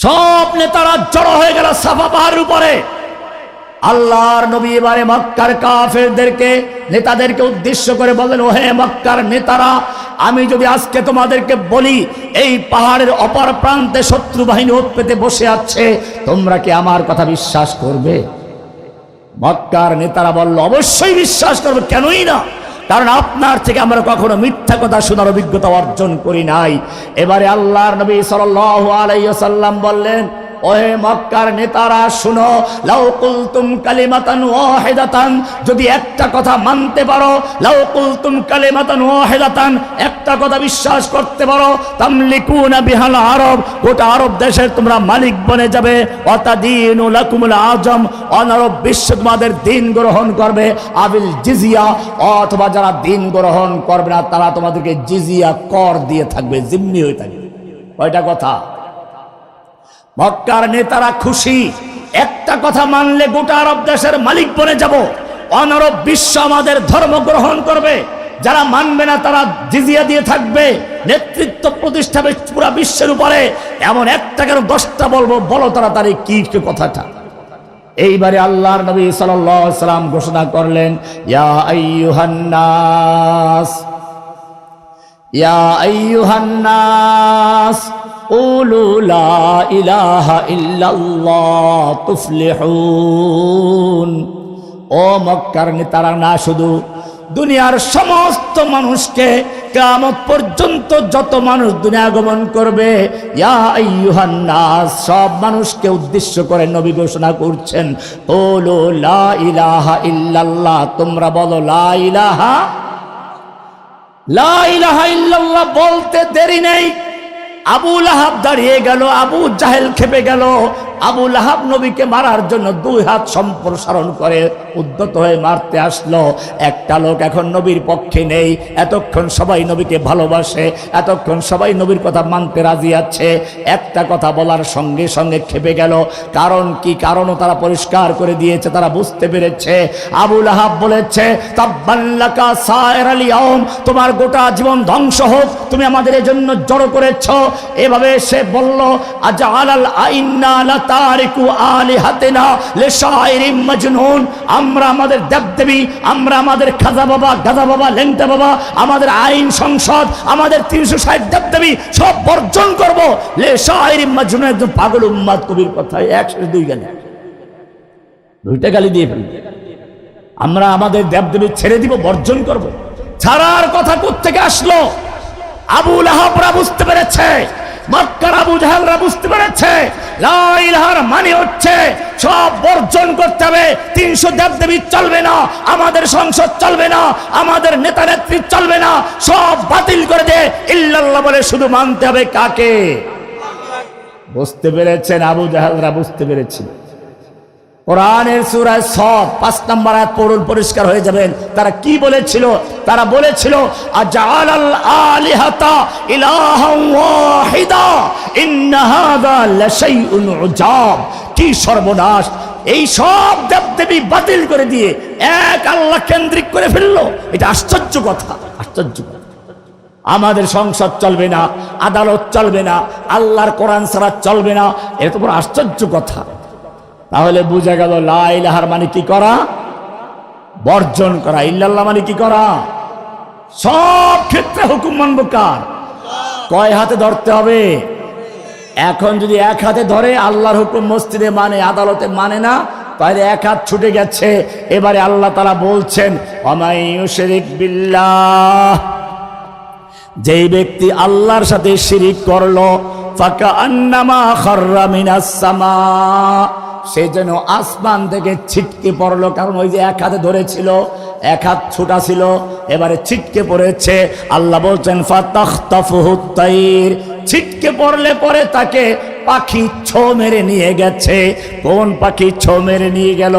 সব নেতারা জড়ো হয়ে গেল সাফা পাহাড়ের উপরে। আল্লাহর নবী এবারে মক্কার কাফেরদেরকে, নেতাদেরকে উদ্দেশ্য করে বললেন, ও হে মক্কার নেতারা, আমি যদি আজকে তোমাদেরকে বলি এই পাহাড়ের অপর প্রান্তে শত্রু বাহিনী ওত পেতে বসে আছে, তোমরা কি আমার কথা বিশ্বাস করবে? মক্কার নেতারা বলল, অবশ্যই বিশ্বাস করবে, কেনই না, কারণ আপনার থেকে আমরা কখনো মিথ্যা কথা শোনার অভিজ্ঞতা অর্জন করি নাই। এবারে আল্লাহর নবী সাল্লাল্লাহু আলাইহি ওয়াসাল্লাম বললেন, ওহে মক্কার নেতারা শুনো, লাউ কুলতুম কালিমাতান ওয়াহিদাতান, যদি একটা কথা মানতে পারো, লাউ কুলতুম কালিমাতান ওয়াহিদাতান, একটা কথা বিশ্বাস করতে পারো, তামলিকুনা বিহাল আরব, গোটা আরব দেশের তোমরা মালিক বনে যাবে, ওয়াতাদিনু লাকুমুল আজম, অনারব বিশ্ব তোমাদের দিন গ্রহণ করবে, আবিল জিজিয়া, অথবা যারা দিন গ্রহণ করবে না তারা তোমাদেরকে জিজিয়া কর দিয়ে থাকবে, জিম্মি হয়ে থাকবে। কয়টা কথা? মক্কার নেতারা খুশি, একটা কথা মানলে গোটা আরব দেশের মালিক বনে যাব, অনারব বিশ্ব আমাদের ধর্ম গ্রহণ করবে, যারা মানবে না তারা জিজিয়া দিয়ে থাকবে, নেতৃত্ব প্রতিষ্ঠাবে পুরো বিশ্বের উপরে। এমন একটা কেন 10টা বলবো, বলো তাড়াতাড়ি কি কথাটা। এইবারে আল্লাহর নবী সাল্লাল্লাহু আলাইহি ওয়াসাল্লাম ঘোষণা করলেন, ইয়া আইয়ুহান নাস, ইয়া আইয়ুহান নাস, কুলু লা ইলাহা ইল্লাল্লাহ তুফলিহুন। ও মক্কার নেতারা, না শুধু দুনিয়ার সমস্ত মানুষকে, কিয়ামত পর্যন্ত যত মানুষ দুনিয়া আগমন করবে, ইয়া আইয়ুহান নাস, সব মানুষকে উদ্দেশ্য করে নবী ঘোষণা করছেন, কুলু লা ইলাহা ইল্লাল্লাহ, তোমরা বলো লা ইলাহা, লা ইলাহা ইল্লাল্লাহ। বলতে দেরি নেই, আবু লাহাব দাঁড়িয়ে গেল, আবু জাহেল খেপে গেল। আবু লাহাব নবীকে মারার জন্য 2 হাত সম্প্রসারণ করে উদ্যত হয়ে মারতে আসলো। একটা লোক এখন নবীর পক্ষে নেই, এতক্ষণ সবাই নবীকে ভালোবাসে, এতক্ষণ সবাই নবীর কথা মানতে রাজি আছে, একটা কথা বলার সঙ্গে সঙ্গে খেপে গেল। কারণ কি? কারণও তারা পরিষ্কার করে দিয়েছে, তারা বুঝতে পেরেছে। আবু লাহাব বলেছে, তাব্বান লাকা সায়রাল ইয়াউম, তোমার গোটা জীবন ধ্বংস হোক, তুমি আমাদের এজন্য জড়ো করেছো। এভাবে সে বলল, আজআলাল আইন্না লাতারিকু আলিহাতিনা লিশাইরিম মাজনুন, আমরা আমাদের দেবদেবী, আমরা আমাদের খাজা বাবা, গাজা বাবা, লেংটা বাবা, আমাদের আইন সংসদ, আমাদের 360 দেবদেবী সব বর্জন করব লিশাইরিম মাজনুন। একজন পাগল উম্মাদ কবির কথায় 102 গালি, 2টা গালি দিয়ে ফেলল। আমরা আমাদের দেবদেবী ছেড়ে দিব, বর্জন করব। ছাড়ার কথা কোত্থেকে আসলো? আবু লাহাবরা বুঝতে পেরেছে, মক্কার আবু জাহেলরা বুঝতে পেরেছে, লা ইলাহার মানে হচ্ছে সব বর্জন করতে হবে। 300 দেবদেবী চলবে না, আমাদের সংসদ চলবে না, আমাদের নেতা নেত্রী চলবে না, সব বাতিল করে দে, ইল্লাল্লাহ বলে শুধু মানতে হবে কাকে? বুঝতে পেরেছেন? আবু জাহেলরা বুঝতে পেরেছিল। কোরআনের সূরা সদ 5 নম্বর আয়াত পড়ুন, পরিষ্কার হয়ে যাবেন তারা কি বলেছিল। তারা বলেছিল, আজআলাল আলিহাতা ইলাহান ওয়াহিদা ইন্না হাযা লাশাইউন উজাব। কি সর্বনাশ! এই সব দেবদেবী বাতিল করে দিয়ে এক আল্লাহ কেন্দ্রিক করে ফেললো। এটা আশ্চর্য কথা, আশ্চর্য কথা। আমাদের সংসদ চলবে না, আদালত চলবে না, আল্লাহর কোরআন ছাড়া চলবে না, এটা তো বড় আশ্চর্য কথা। তাহলে বুঝা গেল লা ইলাহার মানে কি করা? বর্জন করা। ইল্লাল্লাহ মানে কি করা? সব ক্ষেত্রে হুকুম মানব কার? কয় হাতে ধরতে হবে? এখন যদি এক হাতে ধরে আল্লাহর হুকুম মসজিদে মানে, আদালতে মানে না, তাহলে এক হাত ছুটে গেছে। এবারে আল্লাহ তাআলা বলছেন, ওয়ামাই ইউশরিক বিল্লাহ, যেই ব্যক্তি আল্লাহর সাথে শিরিক করলো, ফাকান্নামা খাররা মিনাস সামা, সে যেন আসমান থেকে ছিটকে পড়লো। কারণ ওই যে এক হাতে ধরেছিল, এক হাত ছোটা ছিল, এবারে ছিটকে পড়েছে। আল্লাহ বলছেন, ফাতাখতাফুহু তাইর, ছিটকে পড়লে পরে তাকে পাখি ছো মেরে নিয়ে গেছে। কোন পাখি ছো মেরে নিয়ে গেল?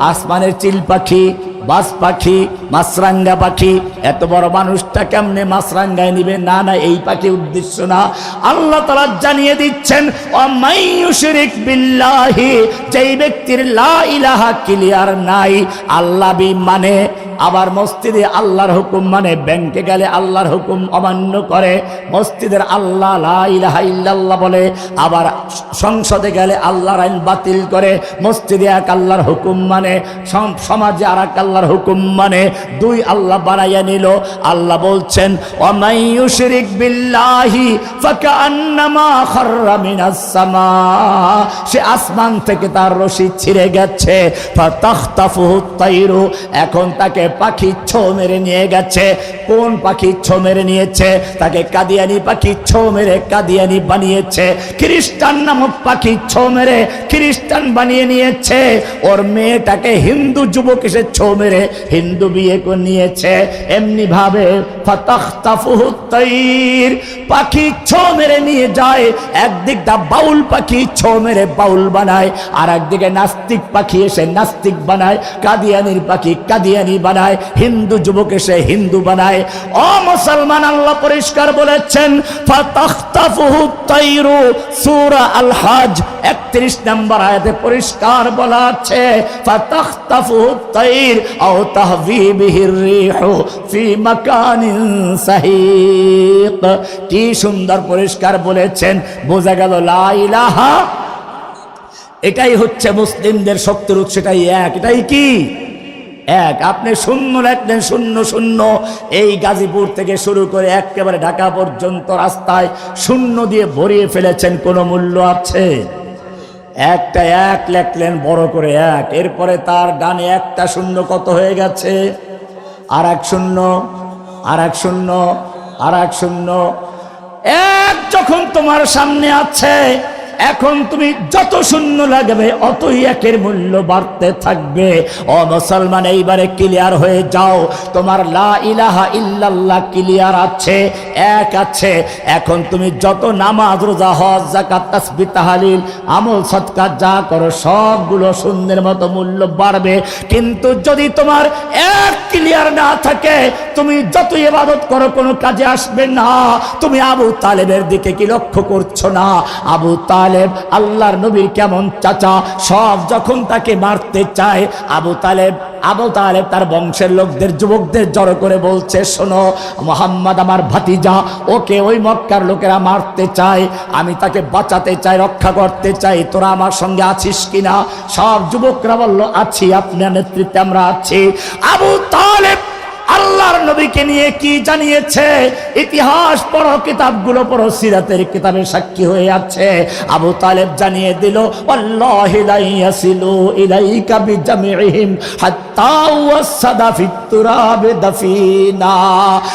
আসমানের চিল পাখি, বাজ পাখি, মাছরাঙ্গা পাখি। এত বড় মানুষটা কেমনে মাছরাঙ্গায় নিবে? না না, এই পাখি উদ্দেশ্য না। আল্লাহ তাআলা জানিয়ে দিচ্ছেন, ওয়ামাই ইউশরিক বিল্লাহি, যেই ব্যক্তির লা ইলাহা ক্লিয়ার নাই, আল্লাহ বি মানে, আবার মসজিদে আল্লাহর হুকুম মানে, ব্যাংকে গেলে আল্লাহর হুকুম অমান্য করে, মসজিদের আল্লাহ লা ইলাহা ইল্লাল্লাহ বলে, আবার সংসদে গেলে আল্লাহর আইন বাতিল করে, মসজিদে এক আল্লাহর হুকুম মানে, সমাজে আর এক আল্লাহর হুকুম মানে, দুই আল্লাহ বানাইয়া নিল। আল্লাহ বলছেন, ওয়ামাই ইউশরিক বিল্লাহি ফাকান্নামা খাররা মিনাস সামা, সে আসমান থেকে তার রশি ছিঁড়ে গেছে। ফাতাখতাফুহু তাইরু, এখন তাকে পাখি ছো মেরে নিয়ে গেছে। কোন পাখি ছো মেরে নিয়েছে? তাকে কাদিয়ানি পাখি ছো মেরে কাদিয়ানি বানিয়েছে। খ্রিস্টান নামক পাখি ছো মেরে খ্রিস্টান বানিয়ে নিয়েছে। ওর মেয়েটাকে হিন্দু যুবক এসে ছো মেরে হিন্দু বিয়ে করে নিয়েছে। এমনি ভাবে ফাতাখতাফুহু তাইর, পাখি ছো মেরে নিয়ে যায়। একদিকটা বাউল পাখি ছো মেরে বাউল বানায়, আর একদিকে নাস্তিক পাখি এসে নাস্তিক বানায়, কাদিয়ানির পাখি কাদিয়ানি বানায়, হিন্দু যুবক এসে হিন্দু বানায়। ও মুসলমান, আল্লাহ পরিষ্কার বলেছেন, ফাতাখতাফুহু তাইরু, সূরা আল হজ 31 নম্বর আয়াতে পরিষ্কার বলা আছে, ফাতাখতাফুহু তাইর আও তাহবি বিহির রিহু ফি মাকানিন সাহিক। কি সুন্দর পরিষ্কার বলেছেন, বোঝা গেল লা ইলাহা, এটাই হচ্ছে মুসলিমদের শক্তির উৎস। এটাই এক, এটাই কি এক। আপনি শূন্য লেখলেন, শূন্য শূন্য, এই গাজীপুর থেকে শুরু করে একেবারে ঢাকা পর্যন্ত রাস্তায় শূন্য দিয়ে ভরিয়ে ফেলেছেন, কোনো মূল্য আছে? একটা এক লেখলেন বড় করে এক, এরপরে তার ডানে একটা শূন্য কত হয়ে গেছে? আর এক শূন্য, আর এক শূন্য, আর এক শূন্য। এক যখন তোমার সামনে আছে, এখন তুমি যত শূন্য লাগবে অতই একের মূল্য বাড়তে থাকবে। ও মুসলমান, এইবারে ক্লিয়ার হয়ে যাও, তোমার লা ইলাহা ইল্লাল্লাহ ক্লিয়ার আছে, এক আছে। এখন তুমি যত নামাজ, রোজা, হজ, যাকাত, তাসবিহ, তাহলিল, আমল, সদকা যা করো সবগুলো শূন্যের মতো মূল্য বাড়বে। কিন্তু যদি তোমার এক ক্লিয়ার না থাকে, তুমি যত ইবাদত করো কোনো কাজে আসবে না। তুমি আবু তালেবের দিকে কি লক্ষ্য করছো না? আবু তালেব আল্লাহর নবীর কেমন চাচা, সব যখন তাকে মারতে চায়, আবু তালেব তার বংশের লোকদের, যুবকদের জড়ো করে বলছে, শোনো, মুহাম্মদ আমার ভাতিজা, ওকে ওই মক্কার লোকেরা মারতে চায়, আমি তাকে বাঁচাতে চাই, রক্ষা করতে চাই, তোরা আমার সঙ্গে আছিস কিনা? সব যুবকরা বলল, আছি, আপনার নেতৃত্বে আমরা আছি। আবু তালেব আল্লাহর নবীকে নিয়ে কি জানিয়েছে? ইতিহাস পড়ো, কিতাবগুলো পড়ো, সিরাতের কিতাবে সাক্ষী হয়ে আছে। আবু তালেব জানিয়ে দিল, আল্লাহি লা ইয়াসিলু ইলাইকা বিজামিহিম হাত্তা ওয়াসাদা ফিত তুরাবে দাফিনা।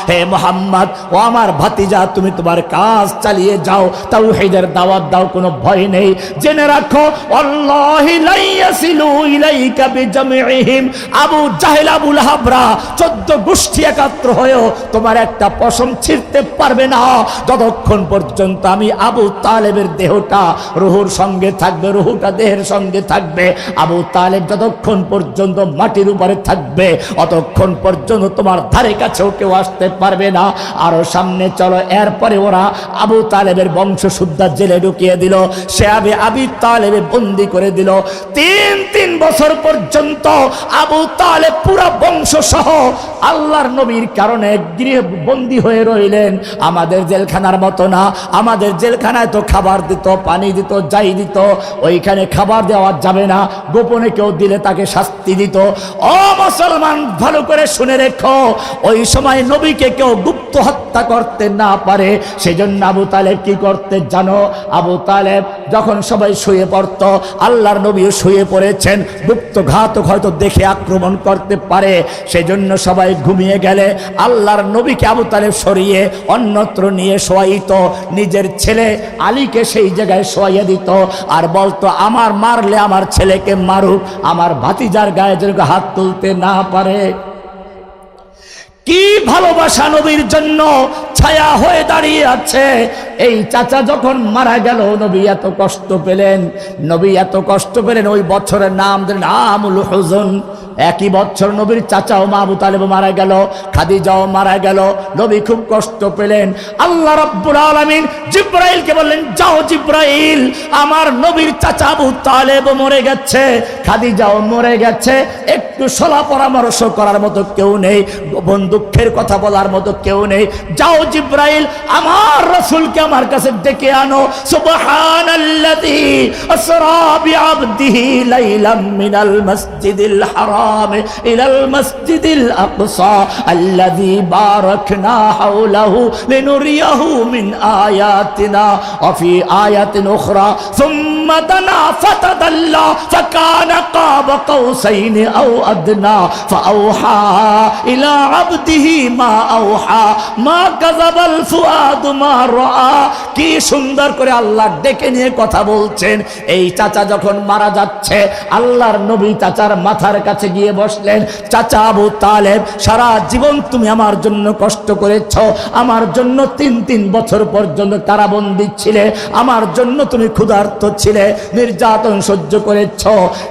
হে মুহাম্মদ, ও আমার ভাতিজা, তুমি তোমার কাজ চালিয়ে যাও, তাওহীদের দাওয়াত দাও, কোনো ভয় নেই। জেনে রাখো, আল্লাহি লা ইয়াসিলু ইলাইকা বিজামিহিম, আবু জাহেল, আবু লাহাবরা 14 গোষ্ঠী একাত্র হয়েও তোমার একটা পশম ছিঁড়তে পারবে না, যতক্ষণ পর্যন্ত আমি আবু তালেবের দেহটা রুহুর সঙ্গে থাকবে, রুহুটা দেহের সঙ্গে থাকবে। আবু তালেব যতক্ষণ পর্যন্ত মাটির উপরে থাকবে, অতক্ষণ পর্যন্ত তোমার ধারে কাছেও কেউ আসতে পারবে না। আরো সামনে চলো। এরপরে ওরা আবু তালেবের বংশশুদ্ধা জেলে ঢুকিয়ে দিল, সে আবি তালেবে বন্দি করে দিল। তিন বছর পর্যন্ত আবু তালেব পুরা বংশ সহ আল্লাহর নবীর কারণে গৃহে বন্দী হয়ে রইলেন। আমাদের জেলখানার মতো না, আমাদের জেলখানায় তো খাবার দিত, পানি দিত, যাই দিত, ওইখানে খাবার দেওয়া যাবে না, গোপনে কেউ দিলে তাকে শাস্তি দিত। ও মুসলমান, ভালো করে শুনে রেখো, ওই সময় নবীকে কেউ গুপ্ত হত্যা করতে না পারে, সেজন্য আবু তালেব কি করতে জানো? আবু তালেব যখন সবাই শুয়ে পড়ত, আল্লাহর নবীও শুয়ে পড়েছেন, গুপ্ত ঘাতক হয়তো দেখে আক্রমণ করতে পারে, সেজন্য সবাই ঘুমিয়ে গেলে আল্লাহর নবীকে আবু তালেব সরিয়ে অন্যত্র নিয়ে শোয়াইত, নিজের ছেলে আলীকে সেই জায়গায় শোয়াইয়া দিত, আর বলতো, আমার মারলে আমার ছেলেকে মারুক, আমার ভাতিজার গায়ে যেন হাত তুলতে না পারে। কি ভালোবাসা নবীর জন্য ছায়া হয়ে দাঁড়িয়ে আছে। এই চাচা যখন মারা গেল নবী এত কষ্ট পেলেন, নবী এত কষ্ট পেলেন। ওই বছরের নাম দিলেন আমুল হুজন। একই বছর নবীর চাচাও মা আবু তালেব মারা গেল, খাদিজাও মারা গেল। নবী খুব কষ্ট পেলেন। আল্লাহ রাব্বুল আলামিন জিব্রাইলকে বললেন, যাও জিব্রাইল, আমার নবীর চাচা আবু তালেব মরে গেছে, খাদিজাও মরে গেছে, একটু সলা পরামর্শ করার মতো কেউ নেই, দুঃখের কথা বলার মতো কেউ নেই। যাও জিব্রাইল, আমার রাসূলকে আমার কাছে ডেকে আনো। সুবহানাল্লাযী আসরা বিআবদিহি লাইলাম মিনাল মাসজিদিল হারাম ইলাল মাসজিদিল আকসা আল্লাযী বারাকনা হাওলাহু লিনুরিয়াহু মিন আয়াতিনা ওয়া ফি আয়াতিন উখরা সুম্মা দানা ফাতাদাল্লা ফাকানা কাবা কাউসাইনি আও আদনা ফাআওহা ইলা আবদিহি মা আওহা মা কাযাবাল ফুআদু মা রাআ। কি সুন্দর করে আল্লাহ ডেকে নিয়ে কথা বলছেন। এই চাচা যখন মারা যাচ্ছে, আল্লাহর নবী চাচার মাথার কাছে গিয়ে বসলেন। চাচা আবু তালেব, সারা জীবন তুমি আমার জন্য কষ্ট করেছ, আমার জন্য 3 বছর পর্যন্ত কারাবন্দী ছিলে, আমার জন্য তুমি ক্ষুধার্ত ছিলে, নির্যাতন সহ্য করেছ,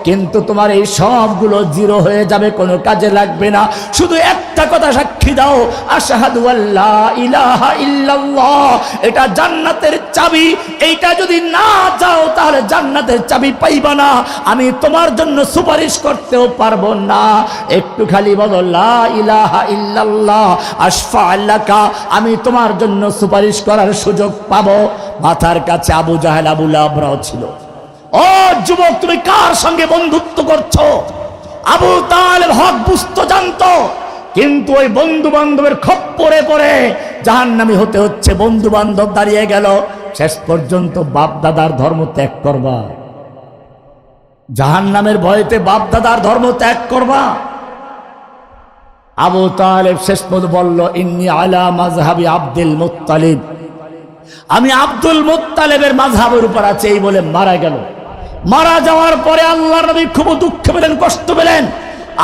কিন্তু তোমার এই সবগুলো জিরো হয়ে যাবে, কোনো কাজে লাগবে না। শুধু একটা কথা সাক্ষী দাও, আশহাদু আল্লা ইলাহা ইল্লাল্লাহ। এটা জান্নাতের চাবি। এইটা যদি না যাও তাহলে জান্নাতের চাবি পাইবা না। আমি তোমার জন্য সুপারিশ করতেও পারবো না। একটু খালি বলো লা ইলাহা ইল্লাল্লাহ আশফা লাকা, আমি তোমার জন্য সুপারিশ করার সুযোগ পাবো। মাথার কাছে আবু জাহেল, আবু লাহাবরাও ছিল। ও যুবক, তুমি কার সঙ্গে বন্ধুত্ব করছো? আবু তালেব হক বুঝতো, জানতো, কিন্তু ওই বন্ধু বান্ধবের খপ্পরে পড়ে জাহান্নামী হতে হচ্ছে। বন্ধু বান্ধব দাঁড়িয়ে গেল, শেষ পর্যন্ত বাপ দাদার ধর্ম ত্যাগ করবা, জাহান্নামের ভয়তে বাপ দাদার ধর্ম ত্যাগ করবা। আবু তালেব শেষ পর্যন্ত বলল, ইন্নী আলা মাযহাবি আব্দুল মুত্তালিব, আমি আব্দুল মুত্তালিবের মাযহাবের উপর আছে, এই বলে মারা গেল। মারা যাওয়ার পরে আল্লাহর নবী খুব দুঃখ পেলেন, কষ্ট পেলেন।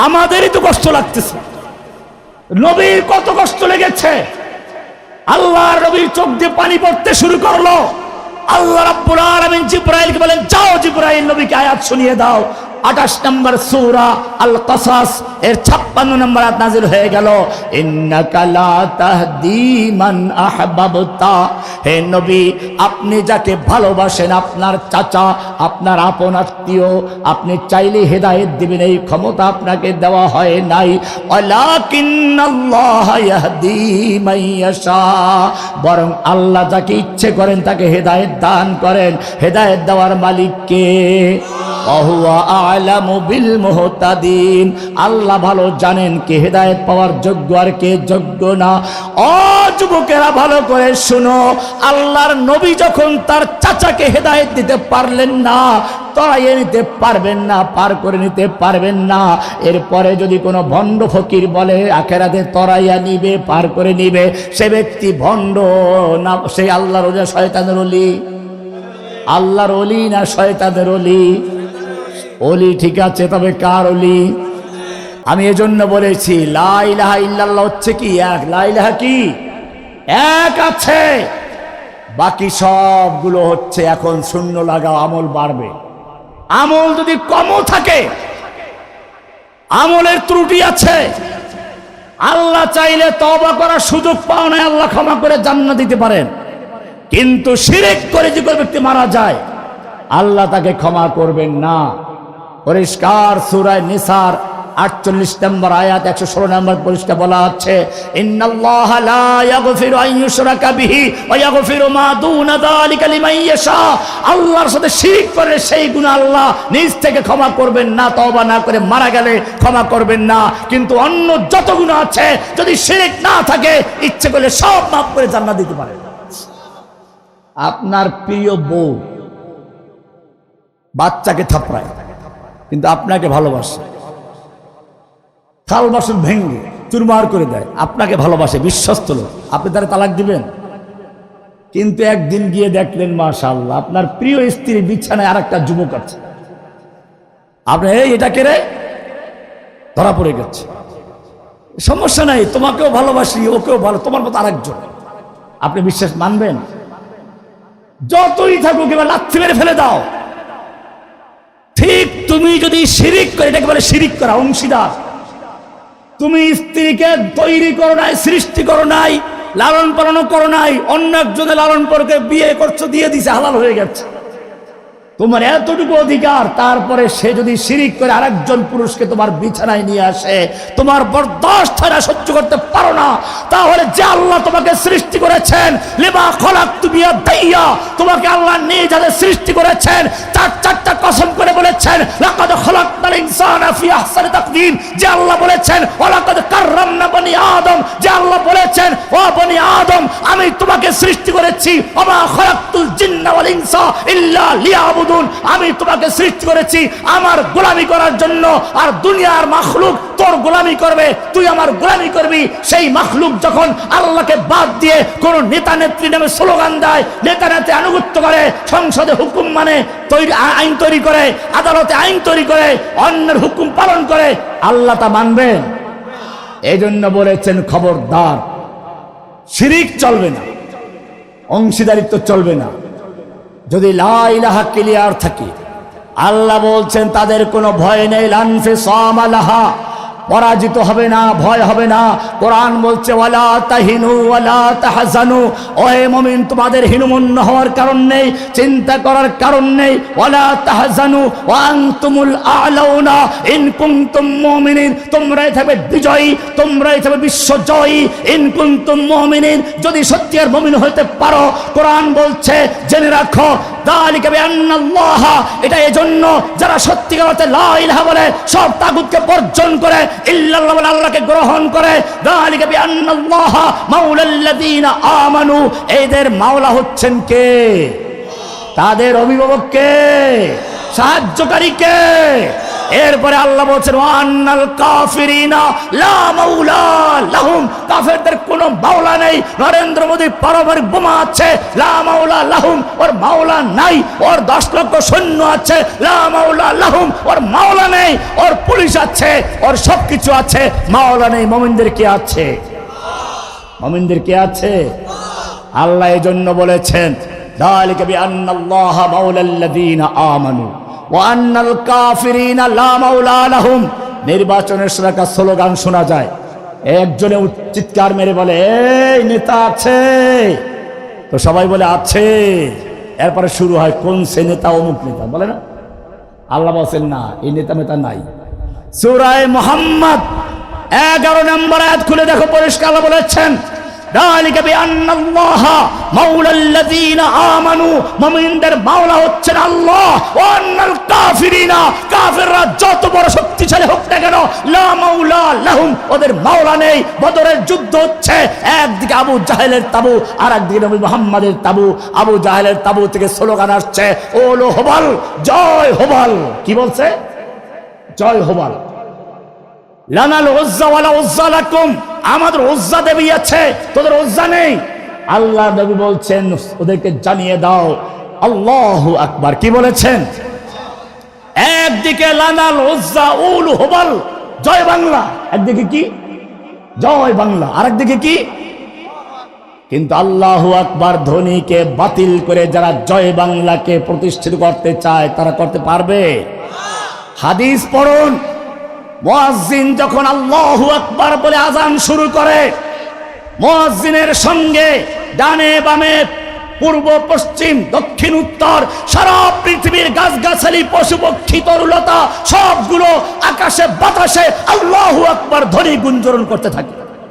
আমাদেরই তো কষ্ট লাগতেছে, নবীর কত কষ্ট লেগেছে। আল্লাহর নবীর চোখ দিয়ে পানি পড়তে শুরু করলো। আল্লাহ রাব্বুল আলামিন জিব্রাইলকে বলেন, যাও জিব্রাইল, নবীকে আয়াত শুনিয়ে দাও। 28 নম্বর সূরা আল কাসাস এর 56 নম্বর আয়াত নাযিল হয়ে গেল। ইন্নাকা লা তাহদি মান আহবাবতা, হে নবী, আপনি যাকে ভালোবাসেন, আপনার চাচা, আপনার আপন আত্মীয়, আপনি চাইলে হেদায়েত দিবেন, এই ক্ষমতা আপনাকে দেওয়া হয় নাই। ওয়ালাকিন্নাল্লাহ ইয়াহদি মান ইয়াশা, বরং আল্লাহ যাকে ইচ্ছে করেন তাকে হেদায়েত দান করেন। হেদায়েত দেওয়ার মালিক কে? ওহুয়া আ'লামু বিল মুহতাদিন, আল্লাহ ভালো জানেন কে হেদায়েত পাওয়ার যোগ্য আর কে যোগ্য না। ও যুবকেরা, ভালো করে শুনো, আল্লাহর নবী যখন তার চাচাকে হেদায়েত দিতে পারলেন না, তরাইয়ে নিতে পারবেন না, পার করে নিতে পারবেন না, এরপরে যদি কোনো ভণ্ড ফকির বলে আখেরাতে তরাইয়া নিবে, পার করে নিবে, সে ব্যক্তি ভণ্ড না, সেই আল্লাহর ওলি, শয়তানের ওলি? আল্লাহর ওলি না শয়তানের ওলি? ওলি ঠিক আছে, তবে কার ওলি? আমি এজন্য বলেছি লা ইলাহা ইল্লাল্লাহ হচ্ছে কি এক, লা ইলাহা কি এক আছে, বাকি সবগুলো হচ্ছে এখন শূন্য লাগাও, আমল বাড়বে। আমল যদি কমও থাকে, আমলের ত্রুটি আছে, আল্লাহ চাইলে তওবা করার সুযোগ পাও না, আল্লাহ ক্ষমা করে জান্নাত দিতে পারেন। কিন্তু শিরক করে যে কোনো ব্যক্তি মারা যায়, আল্লাহ তাকে ক্ষমা করবেন না। পরিষ্কার সূরা নিসার 48 নম্বর আয়াত 116 নম্বর পরিষ্কার বলা আছে, ইন্নাল্লাহা লা ইয়াগফিরু আন ইউশরাকা বিহি ওয়া ইয়াগফিরু মা দুনা যালিকা লিমান ইয়াশা, আল্লাহর সাথে শিরক করে সেই গুনাহ আল্লাহ নিজ থেকে ক্ষমা করবেন না, তওবা না করে মারা গেলে ক্ষমা করবেন না। কিন্তু অন্য যত গুনাহ আছে, যদি শিরক না থাকে, ইচ্ছে করলে সব মাফ করে জান্নাত দিতে পারেন। আপনার প্রিয় বউ বাচ্চাকে থাপড়ায়, কিন্তু আপনাকে ভালোবাসে, থাল বাসন ভেঙে চুরমার করে দেয়, আপনাকে ভালোবাসে, বিশ্বস্ত লোক, আপনি তারা তালাক দিবেন? কিন্তু একদিন গিয়ে দেখলেন মাশাআল্লাহ আপনার প্রিয় স্ত্রী বিছানায় আর একটা যুবক আছে, আপনি এটা কেড়ে ধরা পড়ে গেছে, সমস্যা নাই, তোমাকেও ভালোবাসি, ওকেও ভালো, তোমার মতো আরেকজন। আপনি বিশ্বাস মানবেন? যতই থাকুক এবার লাথি মেরে ফেলে দাও। ঠিক তুমি যদি শিরিক করে, এটাকে বলে শিরিক করা, অংশীদার। তুমি স্ত্রীকে তৈরি করো নাই, সৃষ্টি করো নাই, লালন পালন করো নাই, অন্য একজনের লালন পালনকে বিয়ে করছো, দিয়ে দিছে, হালাল হয়ে গেছে, তোমার এতটুকু অধিকার। তারপরে সে যদি শিরিক করে আরেকজন পুরুষকে তোমার বিছানায় নিয়ে আসে, তোমার বরদাস্ত হয় না, সহ্য করতে পারো না, তাহলে যে আল্লাহ তোমাকে সৃষ্টি করেছেন, লিমা খলাকতু বিয়াদাইয়া, তোমাকে আল্লাহ নিজ হাতে সৃষ্টি করেছেন, চারটা কসম করে বলেছেন, লাকাদ খলাকনাল ইনসানা ফি আহসানি তাকওয়িম, যে আল্লাহ বলেছেন, ওয়ালাকাদ কাররামনা বনি আদম, যে আল্লাহ বলেছেন, ও বনি আদম, আমি তোমাকে সৃষ্টি করেছি, ওমা খলাকতুল জিন্না ওয়াল ইনসা ইল্লা লিয়াবুদুন, আমি তোমাকে সৃষ্টি করেছি আমার গোলামি করার জন্য। আর দুনিয়ার মাখলুক তোর গোলামি করবে, তুই আমার গোলামি করবি। সেই মাখলুক যখন আল্লাহকে বাদ দিয়ে কোন নেতা নেত্রী নামে স্লোগান দেয়, নেতা নেত্রী আনুগত্য করে, সংসদে হুকুম মানে আইন তৈরি করে, আদালতে আইন তৈরি করে, অন্যের হুকুম পালন করে, আল্লাহ তা মানবেন? এই জন্য বলেছেন খবরদার, শিরিক চলবে না, অংশীদারিত্ব চলবে না। যদি লা ইলাহা ক্লিয়ার থাকে, আল্লাহ বলছেন তাদের কোনো ভয় নেই, লানফিসাম লাহা, পরাজিত হবে না, ভয় হবে না। কোরআন বলছে ওয়ালা তাহিনু ওয়ালা তাহজানু, ওহে মুমিন তোমাদের হীনমন্য হওয়ার কারণ নেই, চিন্তা করার কারণ নেই। ওয়ালা তাহজানু ওয়া আনতুমুল আ'লাউনা ইন কুনতুম মুমিনিন, তোমরাই থাকবে বিজয়ী, তোমরাই থাকবে বিশ্বজয়ী, ইন কুনতুম মুমিনিন, যদি সত্যিকার মুমিন হতে পারো। কোরআন বলছে জেনে রাখো, যালিকা বিআন্নাল্লাহ, এটা এজন্য যারা সত্যিকার অর্থে লা ইলাহা বলে, সব তাগুতকে বর্জন করে, ইল্লাল্লাহ বলে আল্লাহকে গ্রহণ করে। যালিকা বিআন্নাল্লাহ মাওলাল্লাযীনা আমানু, এদের মাওলা হচ্ছেন কে? তাদের অভিভাবক কে? সাহায্যকারী কে? এরপরে আল্লাহ বলছেন ওয়ান্নাল কাফিরিনা লা মাওলা লাহুম, কাফেরদের কোনো মাওলা নেই। নরেন্দ্র মোদী পারমাণবিক বোমা আছে, লা মাওলা লাহুম, ওর মাওলা নাই। ওর 10 লক্ষ সৈন্য আছে, লা মাওলা লাহুম, ওর মাওলা নেই। ওর পুলিশ আছে, ওর সবকিছু আছে, মাওলা নেই। মুমিনদের কে আছে? মুমিনদের কে আছে? আল্লাহ এজন্য বলেছেন যালিকা বিআন্নাল্লাহা মাওলাল্লাযীনা আমানু ওয়া আন্নাল কাফিরিনা লা মাওলা লাহুম। নির্বাচনের সময় একটা স্লোগান শোনা যায়, একজনে চিৎকার মেরে বলে এই নেতা আছে, তো সবাই বলে আছে, এরপরে শুরু হয় কোন সে নেতা, অমুক নেতা, বলে না? আল্লাহ বলেন না, এই নেতা মেতা নাই। সূরা মুহাম্মদ 11 নম্বর আয়াত খুলে দেখো, পরিষ্কার আল্লাহ বলেছেন যালিকা বিআন্নাল্লাহা মাওলাল্লাযীনা আমানু, মুমিনদের মাওলা হচ্ছেন আল্লাহ। ওয়া আন্নাল কাফিরিনা, কাফিররা যত বড় শক্তিশালী হোক না কেন, লা মাওলা লাহুম, ওদের মাওলা নেই। বদরের যুদ্ধ হচ্ছে, একদিকে আবু জাহেলের তাবু, আর একদিকে নবী মুহাম্মদের তাবু। আবু জাহেলের তাবু থেকে স্লোগান আসছে ওলো হোবাল, জয় হোবাল। কি বলছে? জয় হোবাল। লানাল উজ্জা ওয়ালা উজ্জা লাকুম, আমাদের উজ্জা দেবী আছে, তোদের উজ্জা নেই। আল্লাহ নবী বলছেন ওদেরকে জানিয়ে দাও আল্লাহু আকবার। কি বলেছেন? একদিকে লানাল উজ্জা উল হুবাল, জয় বাংলা, একদিকে কি জয় বাংলা, আরেকদিকে কি? কিন্তু আল্লাহু আকবার ধ্বনিকে বাতিল করে যারা জয় বাংলাকে প্রতিষ্ঠিত করতে চায় তারা করতে পারবে? হাদিস পড়ুন, মুয়াজ্জিন যখন আল্লাহু আকবার বলে আযান শুরু করে, মুয়াজ্জিনের সঙ্গে ডানে বামে পূর্ব পশ্চিম দক্ষিণ উত্তর সারা পৃথিবীর গাছগাছালি পশু পক্ষী তরুলতা সবগুলো আকাশে বাতাসে আল্লাহু আকবার ধ্বনি গুঞ্জরণ করতে থাকে।